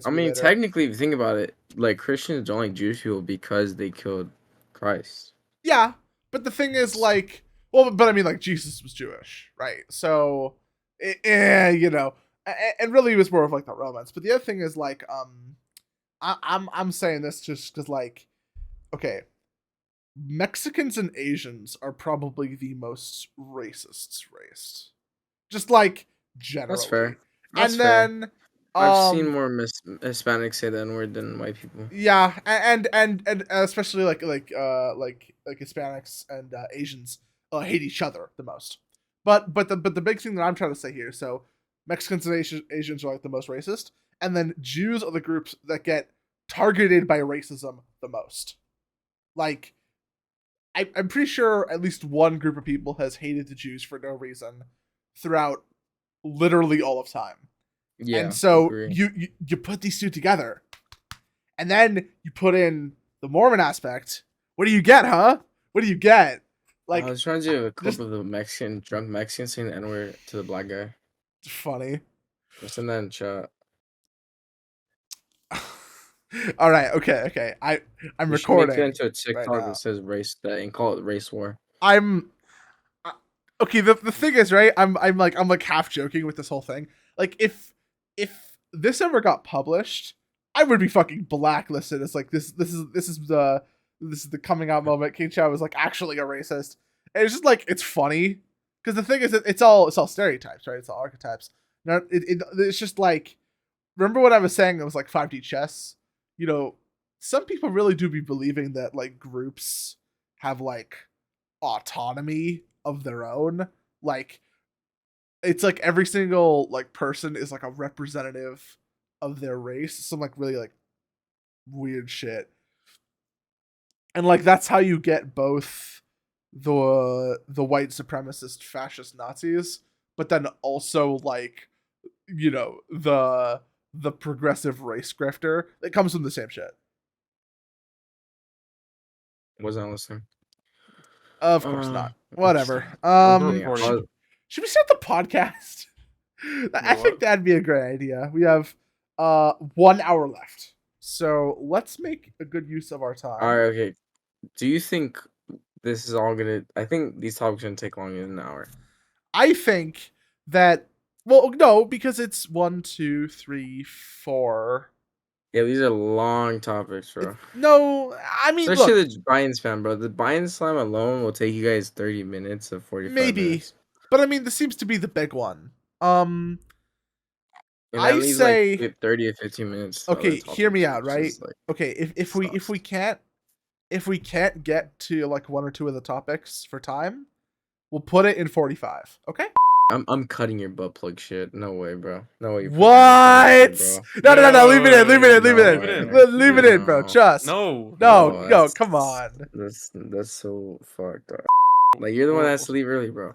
I mean, later. technically, if you think about it, like Christians don't like Jewish people because they killed Christ. Yeah, but the thing is, like, well, but I mean, like, Jesus was Jewish, right? So, you know, and really, it was more of like the Romans. But the other thing is, like, I'm saying this just because, like, okay, Mexicans and Asians are probably the most racist race, just like That's generally. fair. That's And fair. then, I've seen more Hispanics say the N-word than white people. yeah, and especially like Hispanics and Asians hate each other the most. But the big thing that I'm trying to say here, so Mexicans and Asians are like the most racist, and then Jews are the groups that get targeted by racism the most. Like, I'm pretty sure at least one group of people has hated the Jews for no reason throughout literally all of time. Yeah, And so agree. you put these two together, and then you put in the Mormon aspect. What do you get, huh? What do you get? Like, I was trying to do a clip just of the drunk Mexican saying the N-word to the black guy. funny. I'll send that in chat. All right, okay. I'm You should make that recording into a right TikTok now. that says race that and call it race war. I'm okay. The thing is, right? I'm like half joking with this whole thing. Like, if this ever got published, I would be fucking blacklisted. It's like this is the coming out moment. King Chow was like actually a racist, and it's just like it's funny because the thing is, it's all stereotypes, right? It's all archetypes. No, it's just like, remember what I was saying? It was like 5D chess. You know, some people really do be believing that like groups have like autonomy of their own. Like, it's like every single like person is like a representative of their race. Some like really like weird shit. And like that's how you get both the white supremacist fascist Nazis, but then also like, you know, the progressive race grifter that comes from the same shit. Wasn't listening. Of course not. Whatever. Recording. Should we start the podcast? I think that'd be a great idea. We have 1 hour left. So let's make a good use of our time. All right, okay. Do you think this is all gonna? I think these topics are gonna take longer than an hour. I think that, well, no, because it's 1, 2, 3, 4. Yeah, these are long topics, bro. No, I mean, Especially look, the Bind spam, bro. The Bind slam alone will take you guys 30 minutes to 45 maybe, minutes. but I mean, this seems to be the big one. And I that leaves say, like 30 to 15 minutes. To okay, other hear me topics, out, which right? is, like, Okay, if we can't get to like 1 or 2 of the topics for time, we'll put it in 45. Okay. I'm cutting your butt plug shit. No way, bro. No way. What? No. Leave it in. Leave it in, bro. Trust. No, Come on. That's so fucked up. Like, you're the one that has to leave early, bro.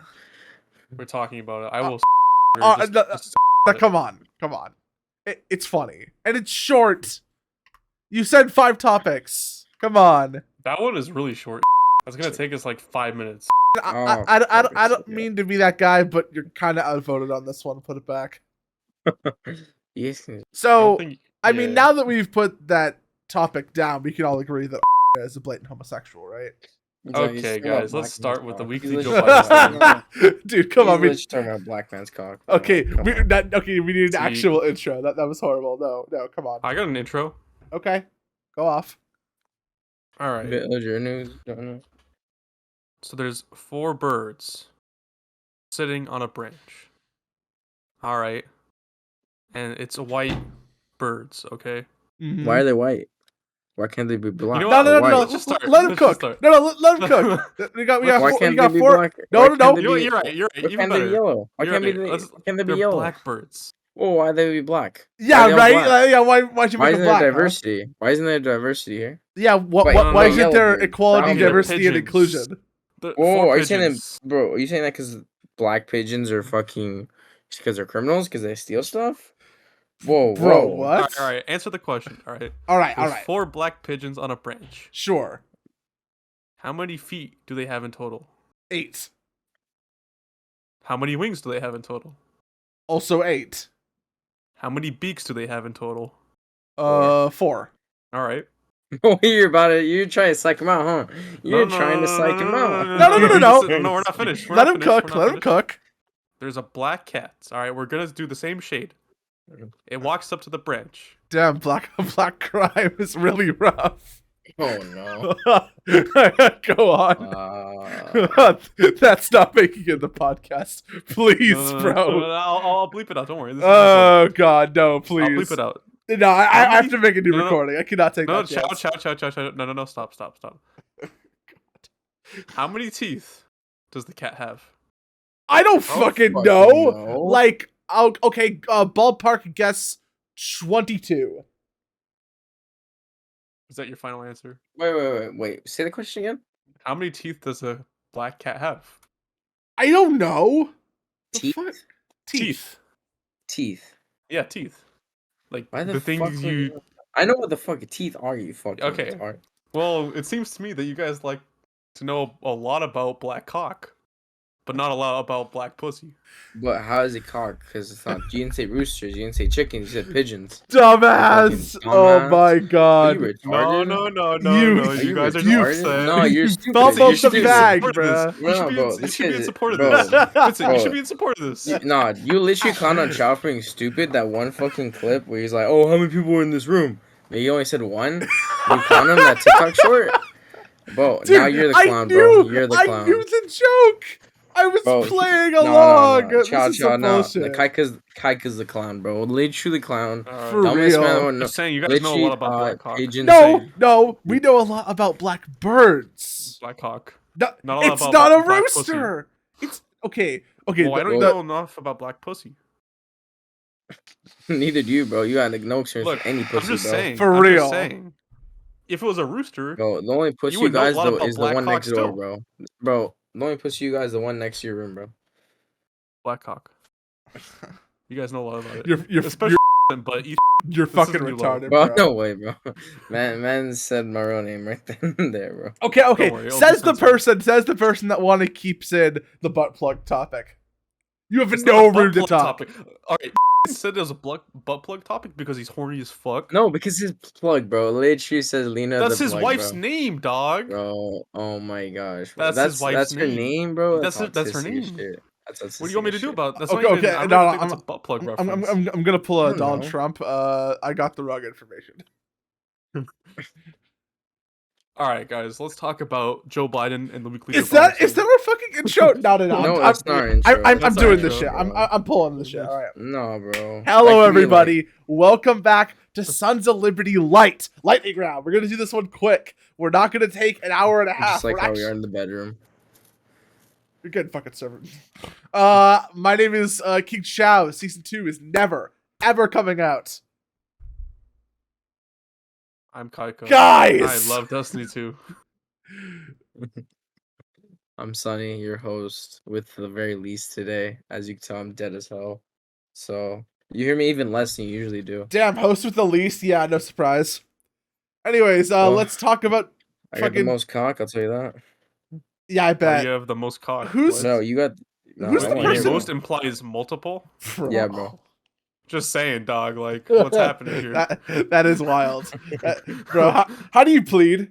we're talking about it. I will. Come on. It's funny and it's short. You said 5 topics. Come on. That one is really short. That's gonna take us like 5 minutes. I don't mean to be that guy, but you're kind of outvoted on this one. Put it back. Yes. So, I mean, now that we've put that topic down, we can all agree that is a blatant homosexual, right? Okay, guys, let's start with the weekly Joe Biden. Dude, come on. We're talking about black man's cock. Okay, we need an actual intro. That was horrible. No, come on. I got an intro. Okay, go off. All right. Your news, Jonah. So there's 4 birds sitting on a branch. All right, and it's white birds. Okay. Mm-hmm. Why are they white? Why can't they be black? You know No. Let's just start. Let him cook. No, let him cook. We got Why can't they be 4. black? No. You know what, you're right. Why Even can't they better. be yellow? Why You're can't they be They're yellow? blackbirds. Well, why they be black? Yeah, right. Yeah, why'd you make them black? Why isn't there diversity? Huh? Why isn't there diversity here? Yeah, why isn't there equality, diversity, and inclusion? Whoa, are you saying that, bro? Are you saying that because black pigeons are fucking because they're criminals because they steal stuff? Whoa, bro, what? All right, answer the question. All right. There's 4 black pigeons on a branch. Sure. How many feet do they have in total? 8. How many wings do they have in total? Also 8. How many beaks do they have in total? 4. All right. Oh, you're about it. You're trying to psych him out, huh? You're trying to psych him out. No. No, we're not finished. Let him cook. There's a black cat. All right, we're gonna do the same shade. It walks up to the branch. Damn, black crime is really rough. Oh no. Go on. That's not making it the podcast. Please, bro. No, I'll bleep it out. Don't worry. This is Oh god, no, please. I'll bleep it out. No, I have to make a new recording. I cannot take that chance. Chow. No, stop. How many teeth does the cat have? I don't fucking know. Like, okay, ballpark guess 22. Is that your final answer? Wait. Say the question again. How many teeth does a black cat have? I don't know. Teeth? Teeth. Yeah, teeth. Like Why the things you. I know what the fuck teeth are. You fucking Okay. retard. Well, it seems to me that you guys like to know a lot about black cock, but not a lot about black pussy. But how is it cock? Because it's not. You didn't say roosters. You didn't say chickens. You said pigeons. Dumbass! Oh my god! Are you retarded? No. You guys are retarded? No, you're stupid. Fumbled You the bag, bro. You should be in support of this. Vincent, you should be in support of this. Nah, you literally clowned on Chow for being stupid. That one fucking clip where he's like, "Oh, how many people were in this room?" And he only said one. You clowned him that TikTok short. Bro, Dude, now you're the clown, bro. You're the clown. I knew the joke. I was playing along. No. This is some bullshit. Kaika's the clown, bro. Literally clown. For real. I'm just saying, you guys know a lot about black cock. No, we know a lot about black birds. Black cock. No, Not a it's lot not about a black rooster. It's okay. Well, I don't know enough about black pussy. Neither do you, bro. You got no experience with any pussy, I'm just bro. saying. For I'm real. Just saying. If it was a rooster, bro, the only pussy you would know guys a lot though about is the black one cock next door, still. bro. Bro, the only pussy you guys is the one next to your room, bro. black cock. You guys know a lot about it. You're especially but you're fucking retarded, bro. bro. No way, bro. Man said my real name right there, bro. Okay. Worry, Says the person that want to keeps in the butt plug topic. You have no room to talk. Alright, said there's a butt plug topic because he's horny as fuck. No, because his plug, bro. Literally says Lena. That's the his plug, wife's bro. name, dog. Bro, oh my gosh. Bro. That's his wife's name. That's her name, bro. That's her name. Shit. What do you want me to do about that? Okay. I No, think that's a butt plug reference. I'm gonna pull a Donald know. Trump. I got the wrong information. All right, guys, let's talk about Joe Biden and the weekly. Is that our fucking intro? No. No, that's not our intro. I'm doing this shit. I'm pulling this shit. All right. No, bro. Hello, everybody. Welcome back to Sons of Liberty Light Lightning Round. We're gonna do this one quick. We're not gonna take an hour and a half. Just like how we are in the bedroom. You're good, fucking servant. My name is King Chow. Season 2 is never, ever coming out. I'm Kaiko. Guys! I love Destiny 2. I'm Sunny, your host, with the very least today. As you can tell, I'm dead as hell. So, you hear me even less than you usually do. Damn, host with the least? Yeah, no surprise. Anyways, let's talk about I got the most cock, I'll tell you that. Yeah, I bet. You have the most cock. No, you got... No, Who's the person? Most implies multiple? Yeah, bro. Just saying, dog. Like, what's happening here? That is wild. Bro, how do you plead?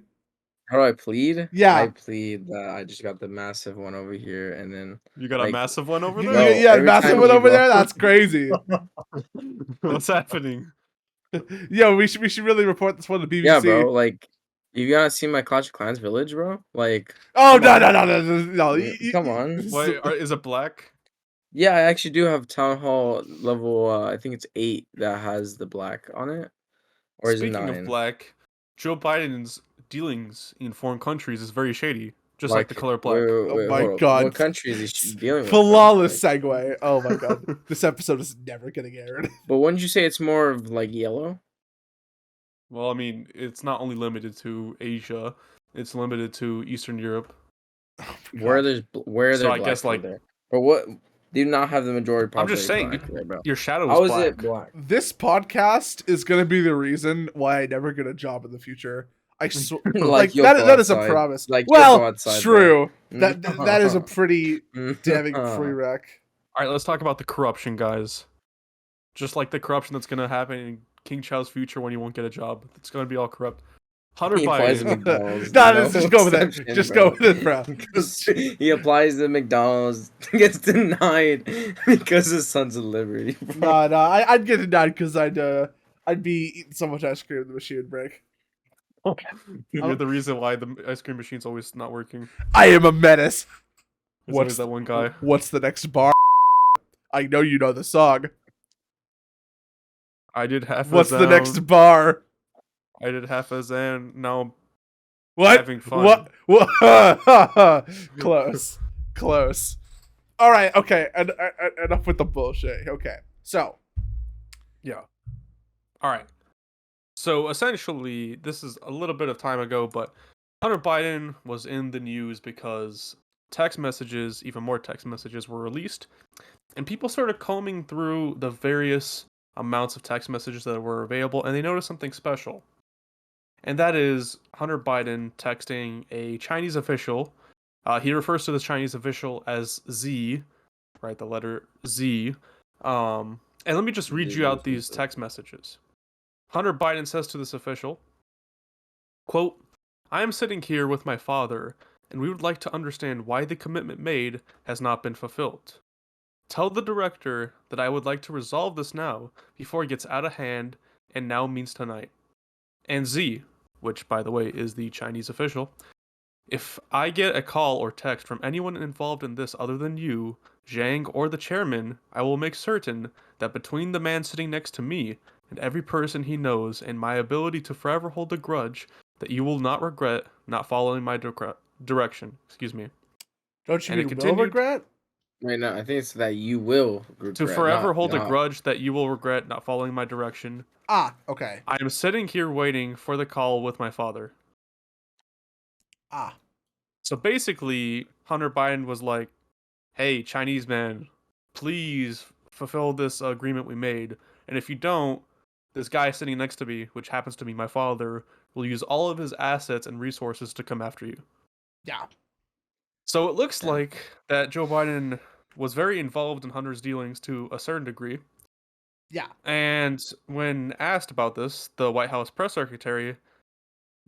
How do I plead? Yeah. I plead that I just got the massive one over here, and then... You got a massive one over No, there? Yeah, massive one over there? That's crazy. What's happening? Yo, we should really report this one to BBC. Yeah, bro, like... You gotta see my Clash of Clans village, bro? Like... Oh, no. Come on. Wait, is it black? Yeah, I actually do have Town Hall level, I think it's 8 that has the black on it. Or is it 9? Speaking of black, Joe Biden's dealings in foreign countries is very shady. Just like the color black. Oh my god. What country is he dealing with? Flawless segue. Oh my god. This episode is never getting aired. But wouldn't you say it's more of like yellow? Well, I mean, it's not only limited to Asia; it's limited to Eastern Europe. Where are there So I black guess, like- there? But what do not have the majority I'm just population saying, black there, bro. Your shadow How is is black. it black? This podcast is gonna be the reason why I never get a job in the future. I swear, Like, you'll that go is a outside. promise. Like, you'll well, go outside, true. bro. That is a pretty damning free rec. All right, let's talk about the corruption, guys. Just like the corruption that's gonna happen in King Chow's future when he won't get a job. It's gonna be all corrupt. Hunter He applies to Biden. McDonald's. Nah, No just go with it. exception, Just bro. go with it, bro. He applies to McDonald's, gets denied because his son's a liberty. Bro. Nah, I'd get denied because I'd be eating so much ice cream the machine would break. You're the reason why the ice cream machine's always not working. I am a menace. There's always that one guy. What's the next bar? I know you know the song. I did half What's a the next Zan. bar? I did half a Zan. Now What? having fun. What? Close. All right. Okay. Enough with the bullshit. Okay. So. Yeah. All right. So essentially, this is a little bit of time ago, but Hunter Biden was in the news because text messages, even more text messages, were released, and people started combing through the various amounts of text messages that were available, and they noticed something special. And that is Hunter Biden texting a Chinese official. He refers to the Chinese official as Z, right? The letter Z. And let me just read you out these text messages. Hunter Biden says to this official, quote, "I am sitting here with my father, and we would like to understand why the commitment made has not been fulfilled. Tell the director that I would like to resolve this now before it gets out of hand, and now means tonight. And Z," which by the way is the Chinese official, "if I get a call or text from anyone involved in this other than you, Zhang, or the chairman, I will make certain that between the man sitting next to me and every person he knows and my ability to forever hold a grudge, that you will not regret not following my direction." Excuse me. Don't you And it mean will continued- regret? Right now, I think it's that you will regret, "To forever hold a not. grudge that you will regret not following my direction. Ah. Okay. I am sitting here waiting for the call with my father." Ah. So basically, Hunter Biden was like, "Hey, Chinese man, please fulfill this agreement we made. And if you don't, this guy sitting next to me, which happens to be my father, will use all of his assets and resources to come after you." Yeah. So it looks Yeah. like that Joe Biden was very involved in Hunter's dealings to a certain degree. Yeah. And when asked about this, the White House press secretary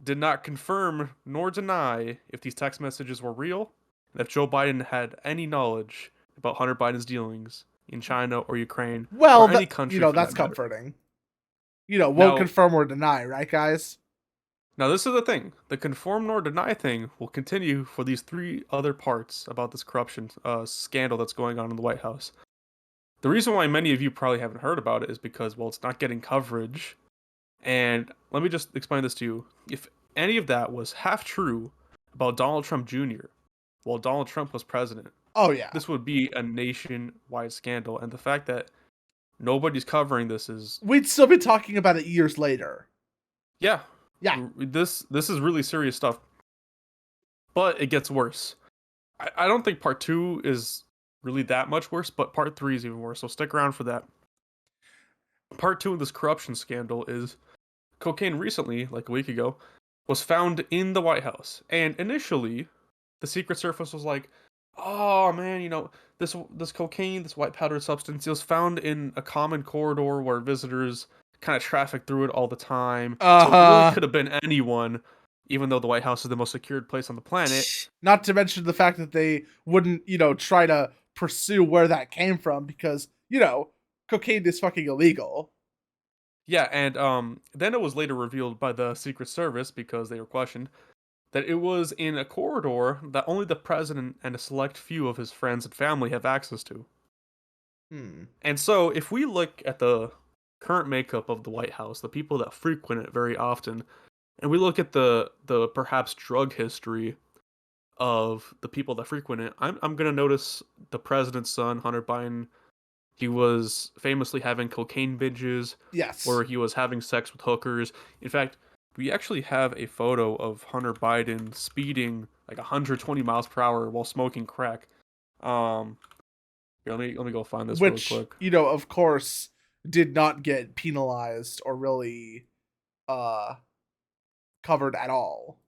did not confirm nor deny if these text messages were real and if Joe Biden had any knowledge about Hunter Biden's dealings in China or Ukraine Well, or any country. for that's that matter. comforting. Won't Now- confirm or deny, right, guys? Now, this is the thing. The confirm nor deny thing will continue for these three other parts about this corruption scandal that's going on in the White House. The reason why many of you probably haven't heard about it is because, well, it's not getting coverage. And let me just explain this to you. If any of that was half true about Donald Trump Jr., while Donald Trump was president, Oh yeah. this would be a nationwide scandal. And the fact that nobody's covering this is, We'd still be talking about it years later. yeah. Yeah. This is really serious stuff. But it gets worse. I don't think part 2 is really that much worse, but part 3 is even worse. So stick around for that. Part 2 of this corruption scandal is cocaine recently, like a week ago, was found in the White House. And initially, the Secret Service was like, "Oh man, this cocaine, this white powdered substance, it was found in a common corridor where visitors kind of traffic through it all the time. So it really could have been anyone, even though the White House is the most secured place on the planet." Not to mention the fact that they wouldn't, try to pursue where that came from because, cocaine is fucking illegal. Yeah, and then it was later revealed by the Secret Service, because they were questioned, that it was in a corridor that only the president and a select few of his friends and family have access to. And so, if we look at the current makeup of the White House, the people that frequent it very often, and we look at the perhaps drug history of the people that frequent it, I'm gonna notice the president's son, Hunter Biden. He was famously having cocaine binges, Yes. where he was having sex with hookers. In fact, we actually have a photo of Hunter Biden speeding like 120 miles per hour while smoking crack. Here, let me go find this Which, real quick. of course, did not get penalized or really covered at all.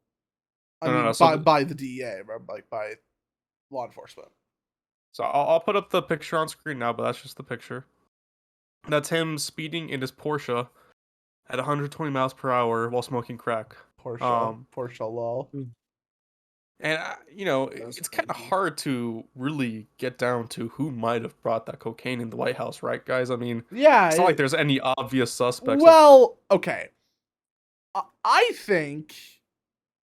No, so by the DEA, like by law enforcement. So I'll put up the picture on screen now, but that's just the picture. That's him speeding in his Porsche at 120 miles per hour while smoking crack. Porsche, lol. And That's it's kind of crazy. hard to really get down to who might have brought that cocaine in the White House, right, guys? I mean, Yeah. it's not like there's any obvious suspects. Well, okay. I think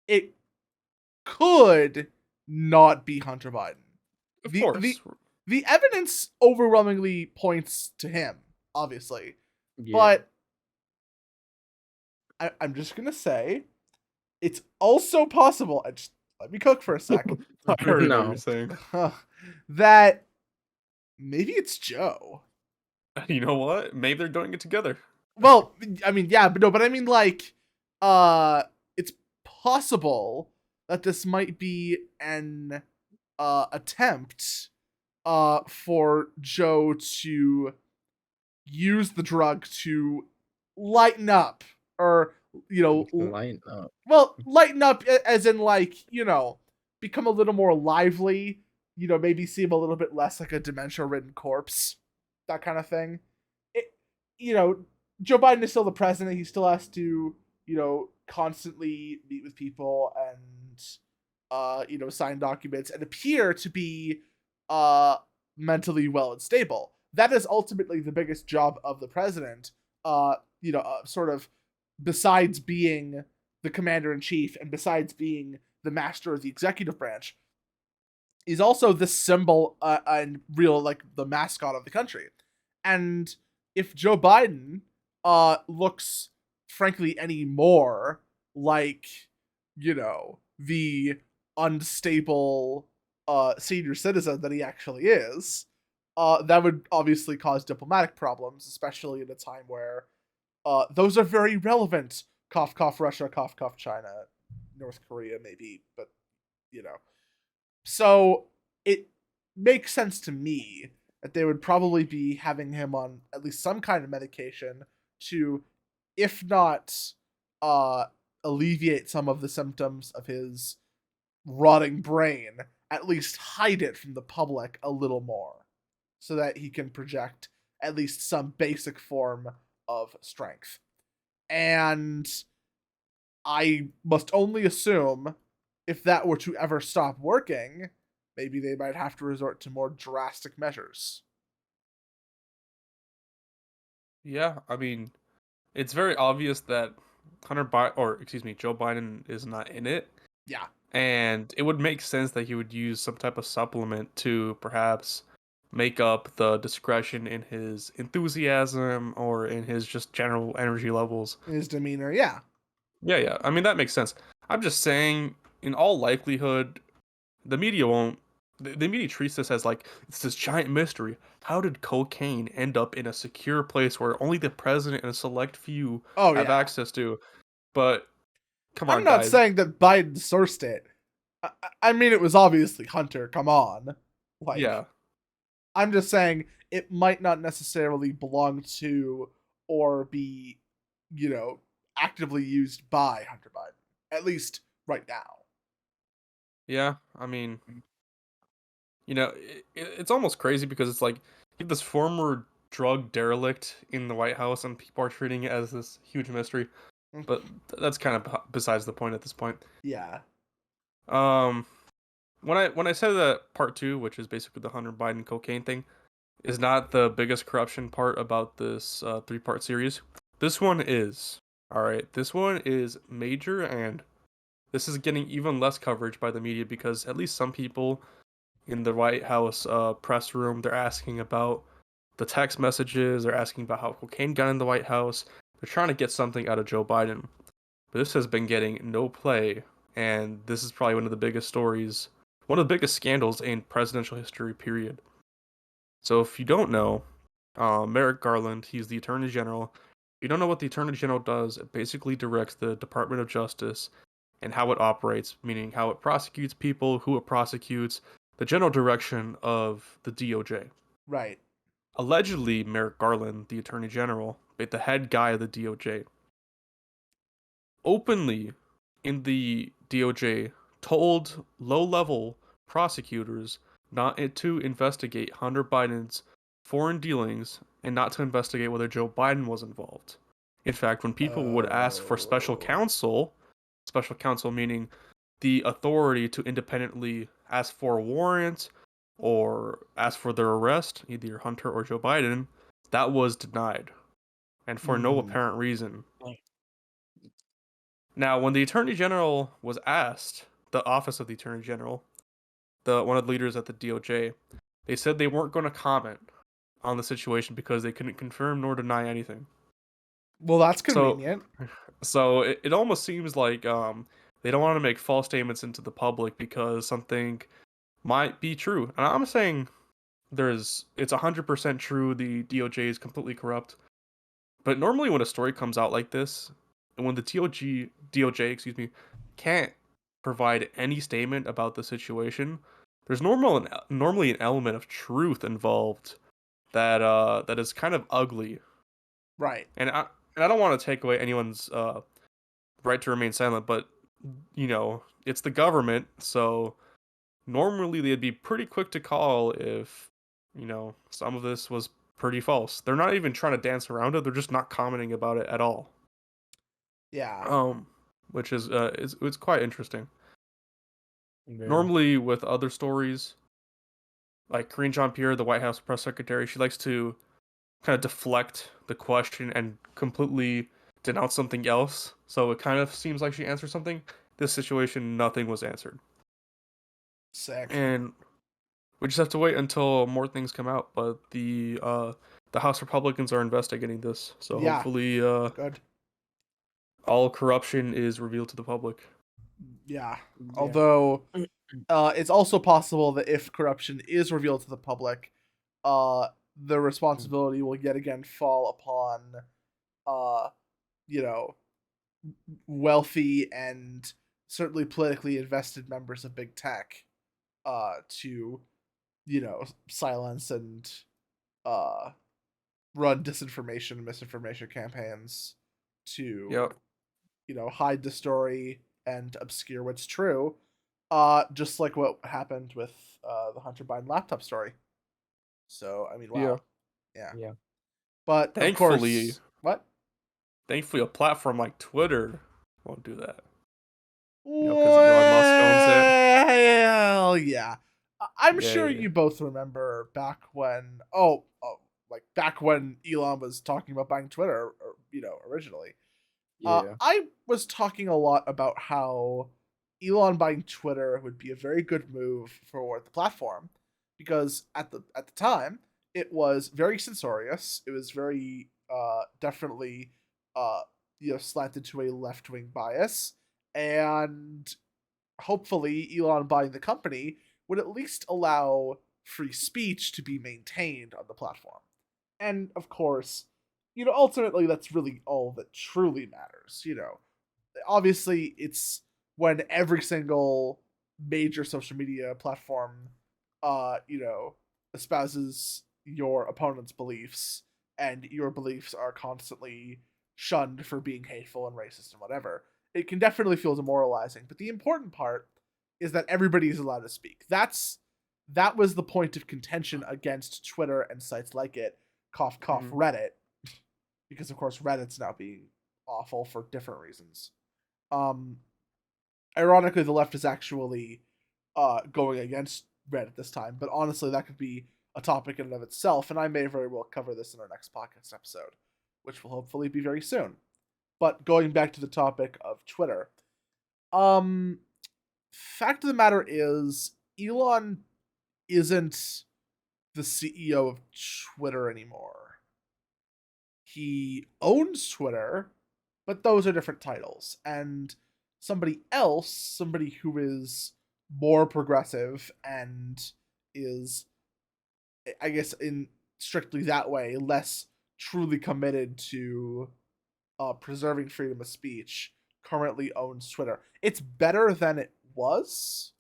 it could not be Hunter Biden. Of The course. the evidence overwhelmingly points to him, obviously. Yeah. But I'm just gonna say it's also possible. And just let me cook for a sec. I already know what No. you're saying. That maybe it's Joe. You know what? Maybe they're doing it together. Well, I mean, yeah, but no, but I mean, like, it's possible that this might be an attempt for Joe to use the drug to lighten up, or Lighten up. well, lighten up as in, like, become a little more lively, maybe seem a little bit less like a dementia-ridden corpse, that kind of thing. It, Joe Biden is still the president. He still has to, constantly meet with people and, sign documents and appear to be mentally well and stable. That is ultimately the biggest job of the president, sort of, besides being the commander-in-chief and besides being the master of the executive branch, is also the symbol and real, like, the mascot of the country. And if Joe Biden looks, frankly, any more like, the unstable senior citizen that he actually is, that would obviously cause diplomatic problems, especially in a time where those are very relevant. Cough, cough, Russia, cough, cough, China, North Korea, maybe, but, So it makes sense to me that they would probably be having him on at least some kind of medication to, if not alleviate some of the symptoms of his rotting brain, at least hide it from the public a little more, so that he can project at least some basic form of strength. And I must only assume, if that were to ever stop working, maybe they might have to resort to more drastic measures. Yeah, I mean, it's very obvious that Joe Biden is not in it. Yeah. And it would make sense that he would use some type of supplement to perhaps make up the discretion in his enthusiasm or in his just general energy levels. His demeanor, yeah. Yeah. I mean, that makes sense. I'm just saying, in all likelihood, the media won't. The media treats this as like it's this giant mystery. How did cocaine end up in a secure place where only the president and a select few have access to? But come I'm on, not guys. saying that Biden sourced it. I mean, it was obviously Hunter. Come on. Like, Yeah. I'm just saying it might not necessarily belong to or be, actively used by Hunter Biden. At least right now. Yeah, I mean, it's almost crazy because it's like you have this former drug derelict in the White House and people are treating it as this huge mystery. But that's kind of besides the point at this point. Yeah. When I said that part 2, which is basically the Hunter Biden cocaine thing, is not the biggest corruption part about this 3-part series. This one is. All right, this one is major, and this is getting even less coverage by the media because at least some people in the White House press room, they're asking about the text messages, they're asking about how cocaine got in the White House. They're trying to get something out of Joe Biden. But this has been getting no play, and this is probably one of the biggest stories, one of the biggest scandals in presidential history, period. So if you don't know, Merrick Garland, he's the Attorney General. If you don't know what the Attorney General does, it basically directs the Department of Justice and how it operates, meaning how it prosecutes people, who it prosecutes, the general direction of the DOJ. Right. Allegedly, Merrick Garland, the Attorney General, the head guy of the DOJ, openly in the DOJ told low-level prosecutors not to investigate Hunter Biden's foreign dealings and not to investigate whether Joe Biden was involved. In fact, when people would ask for special counsel meaning the authority to independently ask for a warrant or ask for their arrest, either Hunter or Joe Biden, that was denied, and for no apparent reason. Now, when the Attorney General was asked, the Office of the Attorney General, one of the leaders at the DOJ, they said they weren't going to comment on the situation because they couldn't confirm nor deny anything. Well, that's So, convenient. so it almost seems like they don't want to make false statements into the public because something might be true. And I'm saying it's 100% true. The DOJ is completely corrupt. But normally when a story comes out like this, and when the DOJ, can't provide any statement about the situation, there's normally an element of truth involved that is kind of ugly. Right. And I don't want to take away anyone's right to remain silent, but it's the government, so normally they'd be pretty quick to call if some of this was pretty false. They're not even trying to dance around it; they're just not commenting about it at all. Yeah. Which is it's quite interesting. Very. Normally, with other stories, like Karine Jean-Pierre, the White House press secretary, she likes to kind of deflect the question and completely denounce something else. So it kind of seems like she answered something. This situation, nothing was answered. Sick. And we just have to wait until more things come out. But the House Republicans are investigating this, so Yeah. hopefully, Good. all corruption is revealed to the public. Yeah. Although, it's also possible that if corruption is revealed to the public, the responsibility will yet again fall upon, wealthy and certainly politically invested members of big tech, to, silence and, run disinformation and misinformation campaigns to, Yep. hide the story and obscure what's true. Just like what happened with the Hunter Biden laptop story. So, I mean, wow. Yeah. But Thankfully, of course, what? Thankfully, a platform like Twitter won't do that. Because Elon Musk owns it. Well, yeah. I'm Yeah, sure yeah. you both remember back when, back when Elon was talking about buying Twitter, originally. Yeah. I was talking a lot about how Elon buying Twitter would be a very good move for the platform, because at the time it was very censorious. It was very definitely slanted to a left wing bias, and hopefully Elon buying the company would at least allow free speech to be maintained on the platform. And of course, ultimately that's really all that truly matters. Obviously it's when every single major social media platform espouses your opponent's beliefs, and your beliefs are constantly shunned for being hateful and racist and whatever. It can definitely feel demoralizing, but the important part is that everybody is allowed to speak. That was the point of contention against Twitter and sites like it, cough cough Reddit, because of course Reddit's now being awful for different reasons. Ironically, the left is actually going against Reddit this time, but honestly, that could be a topic in and of itself, and I may very well cover this in our next podcast episode, which will hopefully be very soon. But going back to the topic of Twitter, fact of the matter is, Elon isn't the CEO of Twitter anymore. He owns Twitter, but those are different titles. And somebody who is more progressive and is, I guess, in strictly that way, less truly committed to preserving freedom of speech, currently owns Twitter. It's better than it was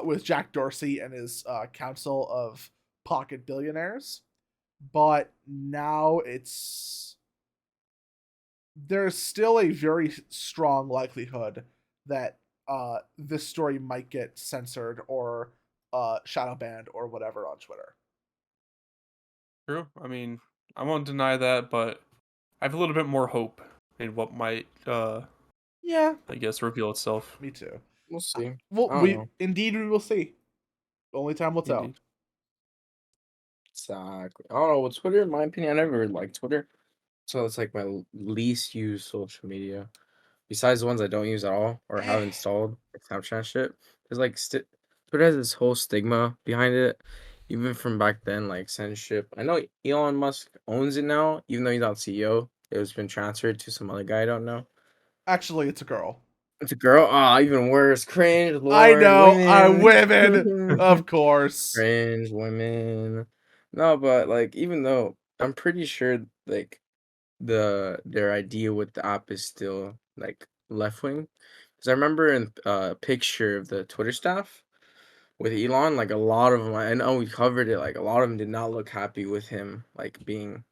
with Jack Dorsey and his council of pocket billionaires, but now there's still a very strong likelihood that this story might get censored or shadow banned or whatever on Twitter. True. I mean, I won't deny that, but I have a little bit more hope in what might, Yeah, I guess, reveal itself. me too. We'll see. Well, I don't know. we will see. Only time will tell. Indeed. Exactly. I don't know. With Twitter, in my opinion, I never really liked Twitter. So it's like my least used social media. Besides the ones I don't use at all or have installed, like Snapchat shit. There's like Twitter has this whole stigma behind it, even from back then, like censorship. I know Elon Musk owns it now, even though he's not CEO. It was been transferred to some other guy I don't know. Actually, it's a girl. It's a girl. Ah, even worse. Cringe, I Lord, know. Women, women. of course. Cringe, women. No, but like even though I'm pretty sure like their idea with the app is still like left wing. Because I remember in a picture of the Twitter staff with Elon, like a lot of them, I know we covered it. Like a lot of them did not look happy with him, like being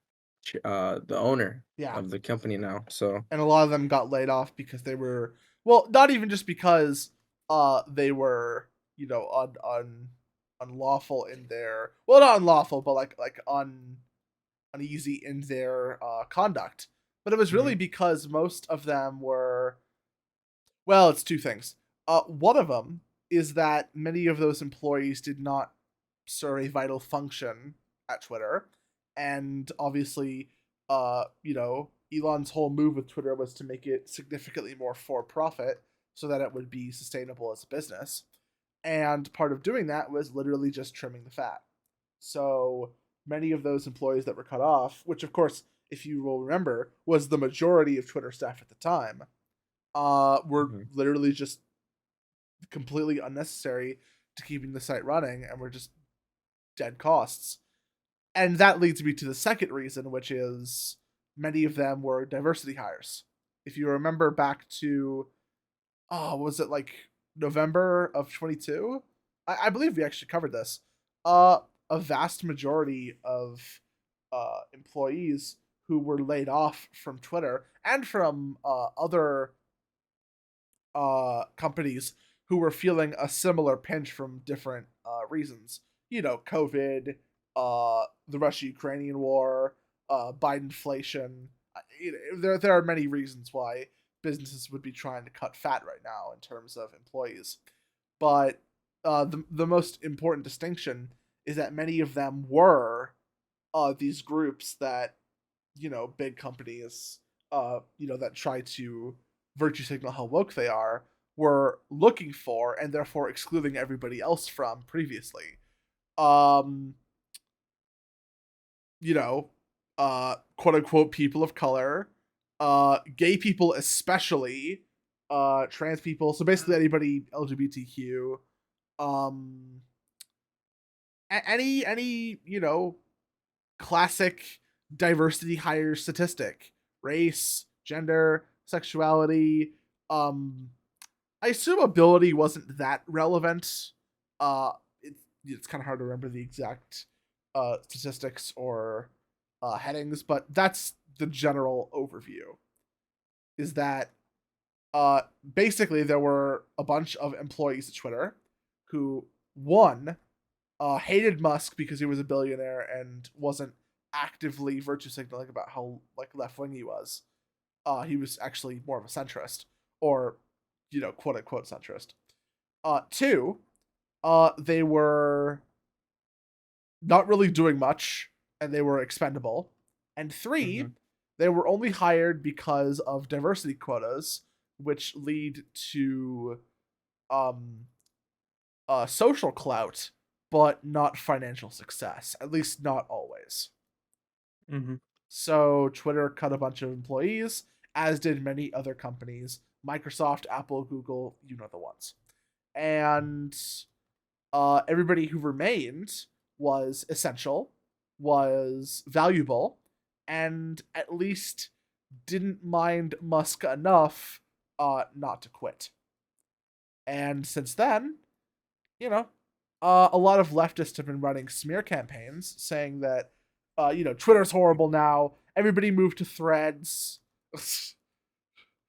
the owner Yeah. of the company now. So And a lot of them got laid off because they were, well, not even just because they were, unlawful in their, well, not unlawful, but like uneasy in their conduct. But it was really Mhm. because most of them were, well, it's two things. One of them is that many of those employees did not serve a vital function at Twitter, and obviously, Elon's whole move with Twitter was to make it significantly more for profit, so that it would be sustainable as a business. And part of doing that was literally just trimming the fat. So many of those employees that were cut off, which of course, if you will remember, was the majority of Twitter staff at the time, were Mhm. literally just completely unnecessary to keeping the site running and were just dead costs. And that leads me to the second reason, which is many of them were diversity hires. If you remember back to, was it like November of 22? I believe we actually covered this. A vast majority of employees who were laid off from Twitter and from other companies who were feeling a similar pinch from different reasons. COVID, the Russia-Ukrainian war, Biden inflation. There are many reasons why businesses would be trying to cut fat right now in terms of employees. But the most important distinction is that many of them were these groups that, big companies, that try to virtue signal how woke they are, were looking for and therefore excluding everybody else from previously. Um, you know, quote unquote people of color, gay people especially, trans people, so basically anybody LGBTQ, um, any classic diversity hire statistic: race, gender, sexuality. Um, I assume ability wasn't that relevant. It's kind of hard to remember the exact statistics or headings, but that's the general overview. Is that basically there were a bunch of employees at Twitter who, one, hated Musk because he was a billionaire and wasn't actively virtue signaling about how like left wing he was. He was actually more of a centrist, or quote unquote centrist. Two, they were not really doing much and they were expendable. And three, Mhm. they were only hired because of diversity quotas, which lead to um social clout, but not financial success. At least not always. Mm-hmm. So Twitter cut a bunch of employees, as did many other companies. Microsoft, Apple, Google, you know the ones. And everybody who remained was essential, was valuable, and at least didn't mind Musk enough not to quit. And since then, a lot of leftists have been running smear campaigns saying that, Twitter's horrible now. Everybody moved to Threads.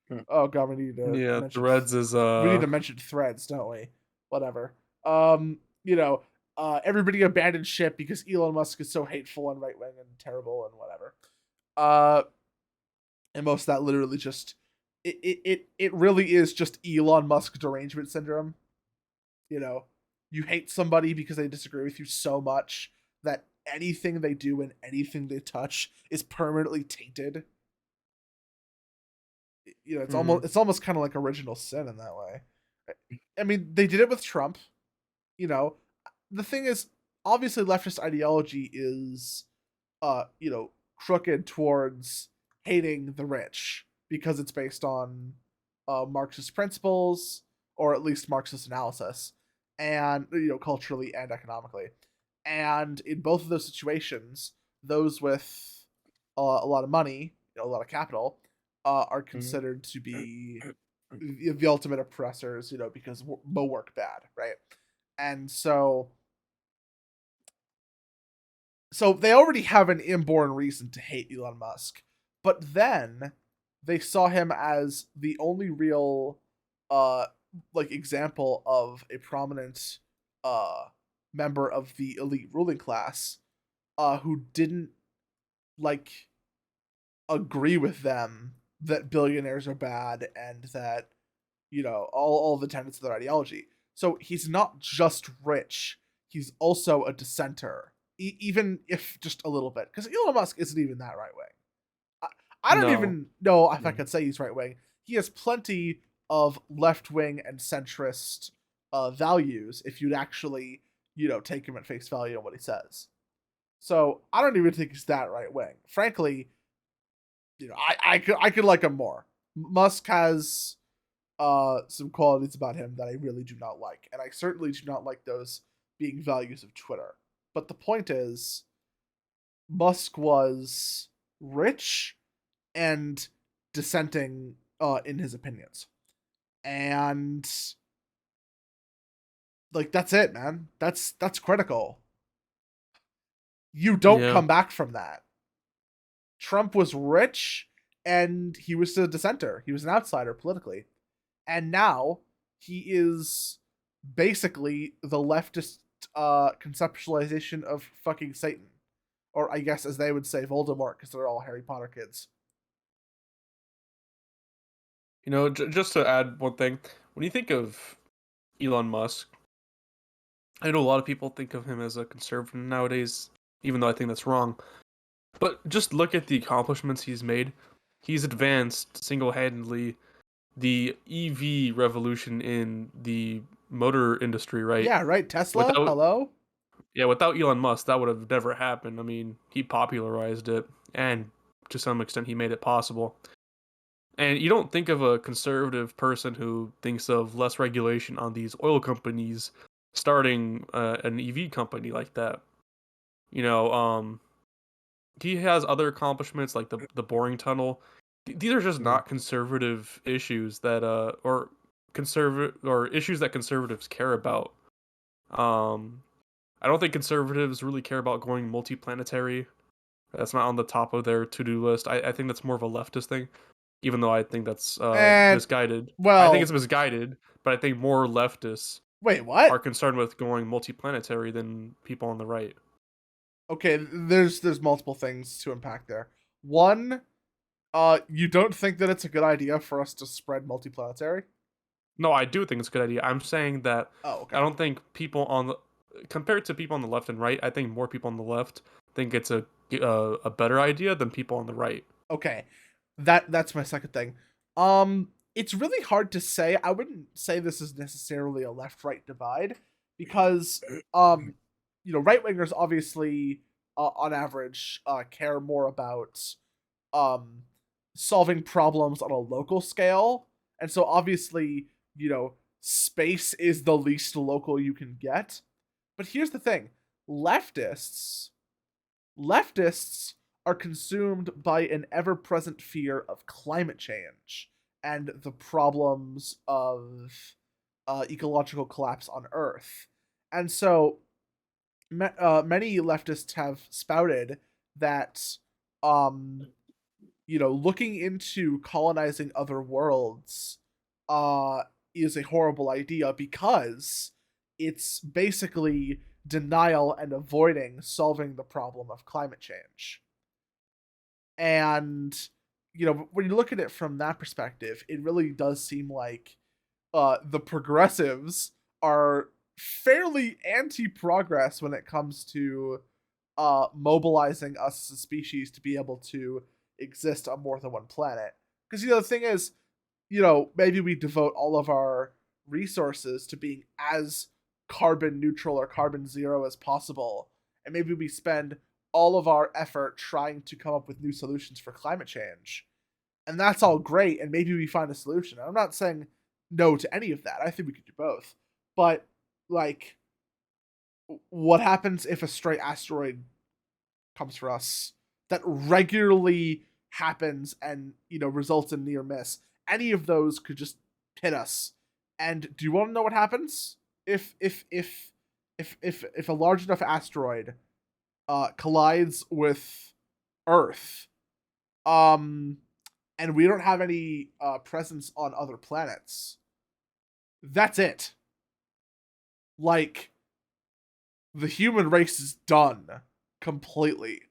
Hmm. Oh god, Yeah, Threads is we need to mention Threads, don't we? Whatever. Um, you know, everybody abandoned ship because Elon Musk is so hateful and right wing and terrible and whatever. Uh, and most of that literally just it really is just Elon Musk derangement syndrome. You know, you hate somebody because they disagree with you so much that anything they do and anything they touch is permanently tainted. You know, Mhm. it's almost kind of like original sin in that way. I mean, they did it with Trump. You know, the thing is, obviously, leftist ideology is, crooked towards hating the rich because it's based on Marxist principles or at least Marxist analysis, and culturally and economically. And in both of those situations, those with a lot of money, a lot of capital, are Mhm. considered to be the ultimate oppressors, because mo work bad, right? And so they already have an inborn reason to hate Elon Musk. But then they saw him as the only real uh example of a prominent uh member of the elite ruling class who didn't like agree with them that billionaires are bad and that all the tenets of their ideology. So he's not just rich; he's also a dissenter, even if just a little bit. Because Elon Musk isn't even that right wing. I don't No. even know if I No. could say he's right wing. He has plenty of left wing and centrist values if you'd actually take him at face value on what he says. So I don't even think he's that right wing. Frankly, I could like him more. Musk has some qualities about him that I really do not like, and I certainly do not like those being values of Twitter. But the point is, Musk was rich and dissenting in his opinions, and that's it, man. That's critical. You don't Yeah. come back from that. Trump was rich and he was a dissenter. He was an outsider politically. And now he is basically the leftist conceptualization of fucking Satan. Or I guess as they would say, Voldemort, because they're all Harry Potter kids. Just to add one thing, when you think of Elon Musk, I know a lot of people think of him as a conservative nowadays, even though I think that's wrong. But just look at the accomplishments he's made. He's advanced single-handedly the EV revolution in the motor industry, right? Yeah, right. Tesla, Without hello? yeah, without Elon Musk, that would have never happened. I mean, he popularized it, and to some extent, he made it possible. And you don't think of a conservative person who thinks of less regulation on these oil companies starting an EV company like that. You know, he has other accomplishments like the boring tunnel. These are just Mhm. not conservative issues that or conservative or issues that conservatives care about. Um, I don't think conservatives really care about going multiplanetary. That's not on the top of their to-do list. I think that's more of a leftist thing, even though I think that's And, misguided. I think it's well, misguided, but I think more leftists wait, are what? concerned with going multiplanetary than people on the right. Okay, there's multiple things to unpack there. One, you don't think that it's a good idea for us to spread multiplanetary? No, I do think it's a good idea. I'm saying that Oh, I okay. don't think people on the compared to people on the left and right, I think more people on the left think it's a better idea than people on the right. Okay. That's my second thing. It's really hard to say. I wouldn't say this is necessarily a left-right divide because right wingers obviously on average care more about um solving problems on a local scale. And so obviously, space is the least local you can get. But here's the thing. Leftists leftists are consumed by an ever present fear of climate change and the problems of ecological collapse on Earth. And so many leftists have spouted that, um, looking into colonizing other worlds uh, is a horrible idea because it's basically denial and avoiding solving the problem of climate change. And when you look at it from that perspective, it really does seem like the progressives are fairly anti-progress when it comes to mobilizing us as a species to be able to exist on more than one planet. Because the thing is, maybe we devote all of our resources to being as carbon neutral or carbon zero as possible, and maybe we spend all of our effort trying to come up with new solutions for climate change. And that's all great, and maybe we find a solution. I'm not saying no to any of that. I think we could do both. But, like, what happens if a stray asteroid comes for us that regularly happens and, results in near miss? Any of those could just hit us. And do you want to know what happens? If a large enough asteroid collides with Earth, and we don't have any presence on other planets, that's it. Like, the human race is done completely.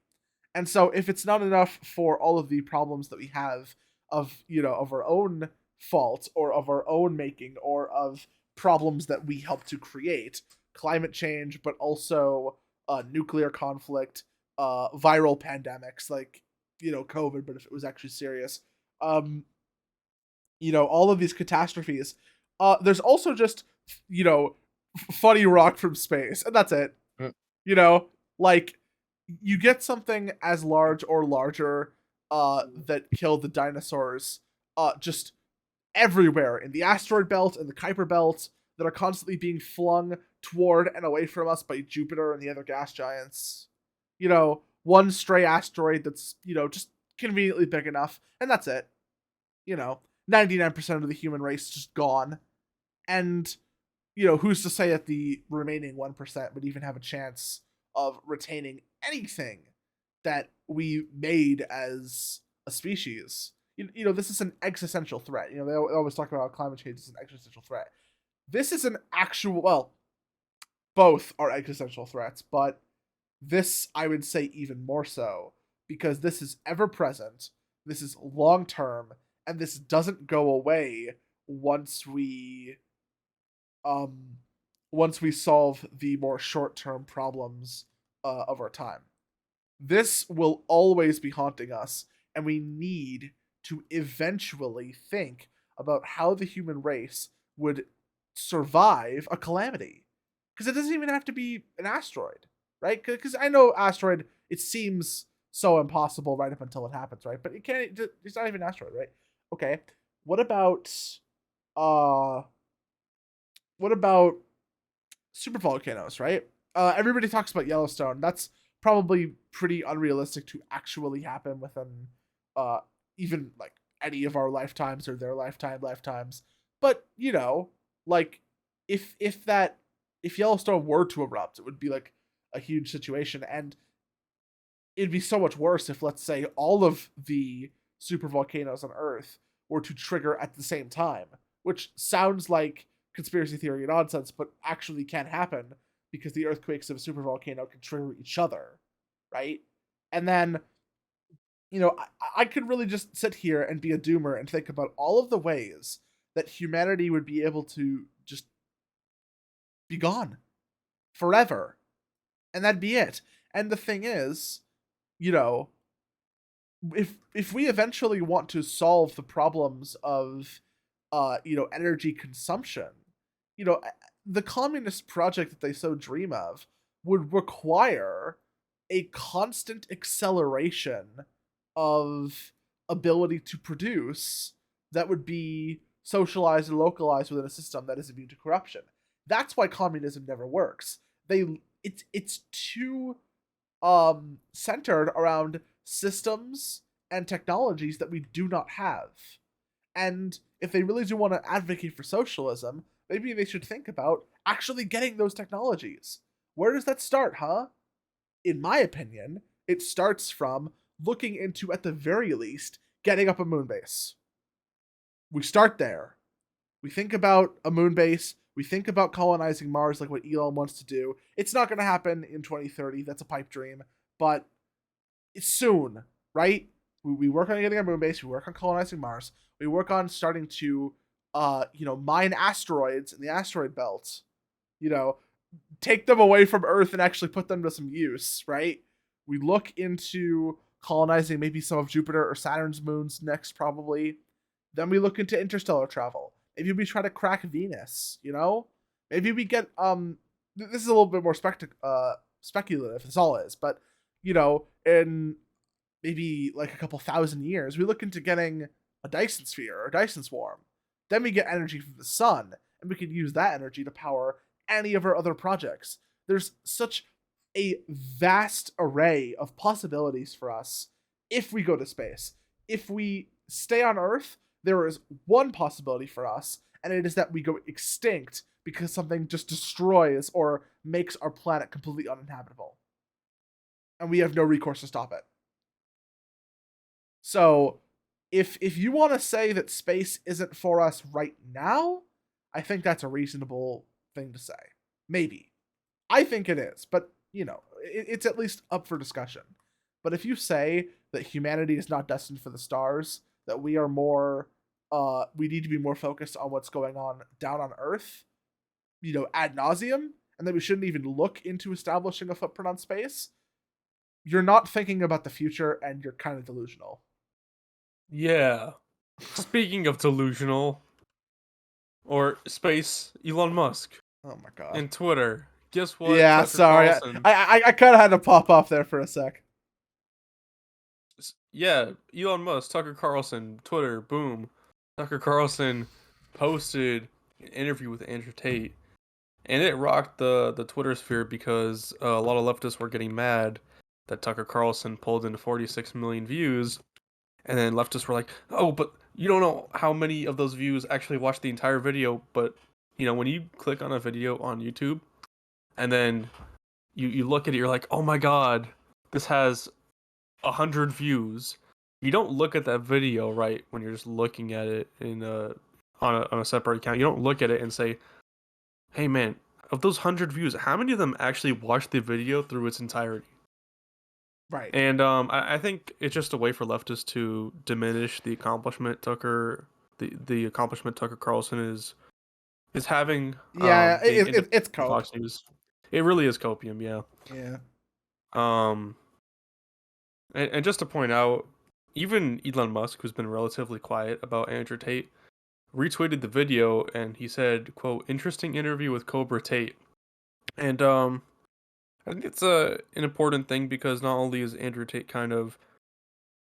And so if it's not enough for all of the problems that we have of, of our own fault or of our own making or of problems that we help to create, climate change, but also nuclear conflict, viral pandemics like, COVID, but if it was actually serious, all of these catastrophes. There's also just, funny rock from space, and that's it. Like, you get something as large or larger that killed the dinosaurs just everywhere in the asteroid belt and the Kuiper belt that are constantly being flung toward and away from us by Jupiter and the other gas giants. One stray asteroid that's, just conveniently big enough, and that's it. 99% of the human race just gone. And, who's to say that the remaining 1% would even have a chance of retaining anything that we made as a species? This is an existential threat. They always talk about how climate change is an existential threat. This is an actual, well, both are existential threats, but this, I would say, even more so, because this is ever present, this is long term, and this doesn't go away once we solve the more short-term problems of our time. This will always be haunting us, and we need to eventually think about how the human race would survive a calamity. Because it doesn't even have to be an asteroid, right? Because I know asteroid, it seems so impossible right up until it happens, right? But it's not even an asteroid, right? Okay. What about supervolcanoes, right? Everybody talks about Yellowstone. That's probably pretty unrealistic to actually happen within even like any of our lifetimes or their lifetimes. But like if Yellowstone were to erupt, it would be like a huge situation, and it'd be so much worse if, let's say, all of the supervolcanoes on Earth were to trigger at the same time, which sounds like conspiracy theory nonsense, but actually can happen because the earthquakes of a supervolcano can trigger each other, right? And then, I could really just sit here and be a doomer and think about all of the ways that humanity would be able to just be gone forever. And that'd be it. And the thing is, if we eventually want to solve the problems of energy consumption, the communist project that they so dream of would require a constant acceleration of ability to produce that would be socialized and localized within a system that is immune to corruption. That's why communism never works. It's too centered around systems and technologies that we do not have. And if they really do want to advocate for socialism, maybe they should think about actually getting those technologies. Where does that start, huh? In my opinion, it starts from looking into, at the very least, getting up a moon base. We start there. We think about a moon base. We think about colonizing Mars like what Elon wants to do. It's not going to happen in 2030. That's a pipe dream. But it's soon, right? We work on getting a moon base. We work on colonizing Mars. We work on starting to, mine asteroids in the asteroid belt. You know, take them away from Earth and actually put them to some use, right? We look into colonizing maybe some of Jupiter or Saturn's moons next, probably. Then we look into interstellar travel. Maybe we try to crack Venus, Maybe we get this is a little bit more speculative, this all is, but in maybe like a couple thousand years, we look into getting a Dyson sphere or a Dyson swarm. Then we get energy from the sun, and we can use that energy to power any of our other projects. There's such a vast array of possibilities for us if we go to space. If we stay on Earth, there is one possibility for us, and it is that we go extinct because something just destroys or makes our planet completely uninhabitable. And we have no recourse to stop it. So, if you want to say that space isn't for us right now, I think that's a reasonable thing to say. Maybe. I think it is, but, it's at least up for discussion. But if you say that humanity is not destined for the stars, that we are more, we need to be more focused on what's going on down on Earth, ad nauseum, and that we shouldn't even look into establishing a footprint on space, you're not thinking about the future, and you're kind of delusional. Yeah. Speaking of delusional, or space, Elon Musk Oh my god. and Twitter. Guess what? Yeah, Tucker sorry. Carlson- I kind of had to pop off there for a sec. Yeah, Elon Musk, Tucker Carlson, Twitter, boom. Tucker Carlson posted an interview with Andrew Tate, and it rocked the Twitter sphere because a lot of leftists were getting mad that Tucker Carlson pulled in 46 million views, and then leftists were like, "Oh, but you don't know how many of those views actually watched the entire video." But when you click on a video on YouTube, and then you look at it, you're like, "Oh my god, this has 100 views." You don't look at that video, right, when you're just looking at it on a separate account. You don't look at it and say, "Hey man, of those 100 views, how many of them actually watched the video through its entirety?" Right. And I think it's just a way for leftists to diminish the accomplishment the accomplishment Tucker Carlson is having. Yeah, it's Fox cope. News. It really is copium, yeah. Yeah. And just to point out, even Elon Musk, who's been relatively quiet about Andrew Tate, retweeted the video, and he said, quote, "Interesting interview with Cobra Tate." And I think it's an important thing because not only is Andrew Tate kind of,